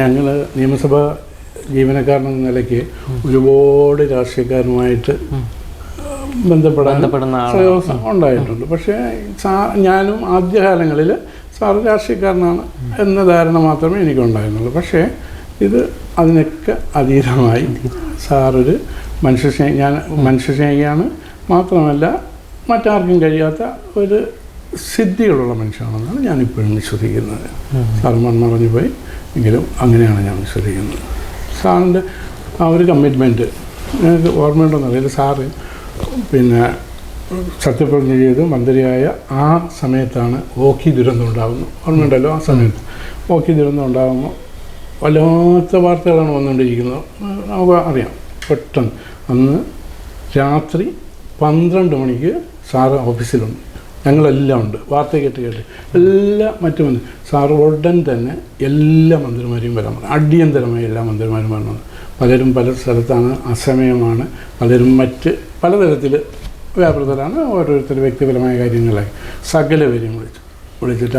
ഞങ്ങൾ നിയമസഭാ ജീവനക്കാരെന്ന നിലയ്ക്ക് ഒരുപാട് രാഷ്ട്രീയക്കാരുമായിട്ട് ബന്ധപ്പെടുന്ന ഉണ്ടായിട്ടുണ്ട്. പക്ഷേ ഞാനും ആദ്യകാലങ്ങളിൽ സാറ് രാഷ്ട്രീയക്കാരനാണ് എന്ന ധാരണ മാത്രമേ എനിക്കുണ്ടായിരുന്നുള്ളൂ. പക്ഷേ ഇത് അതിനൊക്കെ അതീതമായി സാറൊരു മനുഷ്യസ്നേഹിയാണ്. മാത്രമല്ല മറ്റാർക്കും കഴിയാത്ത ഒരു സിദ്ധികളുള്ള മനുഷ്യനാണെന്നാണ് ഞാനിപ്പോഴും വിശ്വസിക്കുന്നത്. സാറ് മൺമറഞ്ഞു പോയി എങ്കിലും അങ്ങനെയാണ് ഞാൻ വിശ്വസിക്കുന്നത്. സാറിൻ്റെ ആ ഒരു കമ്മിറ്റ്മെൻറ്റ് ഞങ്ങൾക്ക് ഓർമ്മയുണ്ടെന്നറിയില്ല. സാറ് പിന്നെ സത്യപ്രതിജ്ഞ ചെയ്ത് മന്ത്രിയായ ആ സമയത്താണ് ഓഖി ദുരന്തം ഉണ്ടാകുന്നത്. ഓർമ്മയുണ്ടല്ലോ, ആ സമയത്ത് ഓഖി ദുരന്തം ഉണ്ടാകുമ്പോൾ വല്ലാത്ത വാർത്തകളാണ് വന്നുകൊണ്ടിരിക്കുന്നത്. നമുക്ക് അറിയാം. പെട്ടെന്ന് അന്ന് രാത്രി 12 മണിക്ക് സാറ് ഓഫീസിലുണ്ട്, ഞങ്ങളെല്ലാം ഉണ്ട്. വാർത്ത കേട്ട് മറ്റും സാറ് ഉടൻ തന്നെ എല്ലാ മന്ത്രിമാരെയും വരാൻ പറഞ്ഞു. അടിയന്തരമായി എല്ലാ മന്ത്രിമാരും വന്നത്. പലരും പല സ്ഥലത്താണ്, അസമയമാണ്. പലരും മറ്റ് പലതരത്തിൽ വ്യാപൃതരാണ്. ഓരോരുത്തർ വ്യക്തിപരമായ കാര്യങ്ങളായി സകലവരെയും വിളിച്ചിട്ട്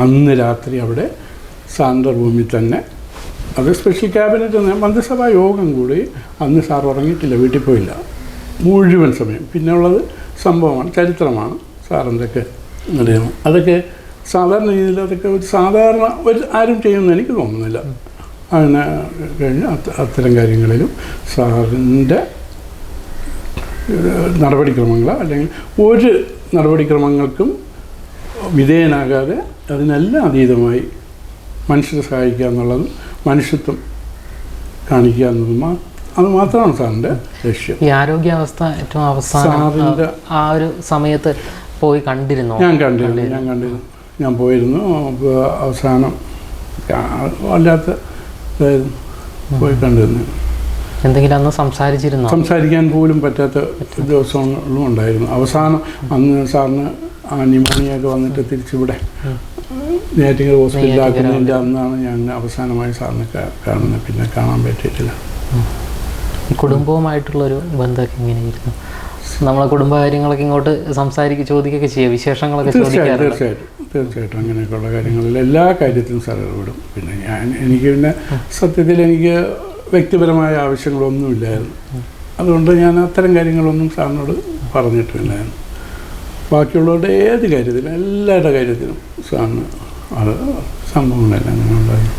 അന്ന് രാത്രി അവിടെ സാറിൻ്റെ റൂമിൽ തന്നെ, അത് സ്പെഷ്യൽ ക്യാബിനറ്റ് മന്ത്രിസഭാ യോഗം കൂടി. അന്ന് സാർ ഉറങ്ങിയിട്ടില്ല, വീട്ടിൽ പോയില്ല മുഴുവൻ സമയം. പിന്നെ ഉള്ളത് സംഭവമാണ്, ചരിത്രമാണ്. സാറിൻ്റെയൊക്കെ അറിയാമോ? അതൊക്കെ സാധാരണ രീതിയിൽ അതൊക്കെ ആരും ചെയ്യുമെന്ന് എനിക്ക് തോന്നുന്നില്ല. അങ്ങനെ കഴിഞ്ഞ് അത്തരം കാര്യങ്ങളിലും സാറിൻ്റെ നടപടിക്രമങ്ങൾ അല്ലെങ്കിൽ ഒരു നടപടിക്രമങ്ങൾക്കും വിധേയനാകാതെ അതിനെല്ലാം അതീതമായി മനുഷ്യരെ സഹായിക്കുക എന്നുള്ളതും മനുഷ്യത്വം കാണിക്കുക എന്നതും അത് മാത്രമാണ് സാറിൻ്റെ ലക്ഷ്യം. ഈ ആരോഗ്യാവസ്ഥ ഏറ്റവും അവസാനം ആ ഒരു സമയത്ത് പോയി കണ്ടിരുന്നു? ഞാൻ കണ്ടിരുന്നു. ഞാൻ പോയിരുന്നു. അവസാനം വല്ലാത്ത പോയി കണ്ടിരുന്നു. എന്തെങ്കിലും അന്ന് സംസാരിച്ചിരുന്നു? സംസാരിക്കാൻ പോലും പറ്റാത്ത ദിവസങ്ങളും ഉണ്ടായിരുന്നു. അവസാനം അന്ന് സാറിന് ന്യൂമോണിയൊക്കെ വന്നിട്ട് തിരിച്ചിവിടെ നെയ്യാറ്റിൻകര ഹോസ്പിറ്റലിലാക്കുന്നതിൻ്റെ അന്നാണ് ഞാൻ അവസാനമായി സാറിനെ കാണുന്നത്. പിന്നെ കാണാൻ പറ്റിയിട്ടില്ല. കുടുംബവുമായിട്ടുള്ളൊരു ബന്ധമൊക്കെ എങ്ങനെയായിരുന്നു? നമ്മളെ കുടുംബകാര്യങ്ങളൊക്കെ ഇങ്ങോട്ട് ചോദിക്കുകയൊക്കെ ചെയ്യുക, വിശേഷങ്ങളൊക്കെ ചോദിക്കാറുണ്ട്? തീർച്ചയായിട്ടും അങ്ങനെയൊക്കെയുള്ള കാര്യങ്ങളിൽ എല്ലാ കാര്യത്തിലും സാർ ഇടപെടും. പിന്നെ എനിക്ക് സത്യത്തിൽ എനിക്ക് വ്യക്തിപരമായ ആവശ്യങ്ങളൊന്നുമില്ലായിരുന്നു. അതുകൊണ്ട് ഞാൻ അത്തരം കാര്യങ്ങളൊന്നും സാറിനോട് പറഞ്ഞിട്ടില്ലായിരുന്നു. ബാക്കിയുള്ളവരുടെ ഏത് കാര്യത്തിലും എല്ലാവരുടെ കാര്യത്തിലും സാറിന് അത് സംഭവങ്ങളെല്ലാം അങ്ങനെ ഉണ്ടായിരുന്നു.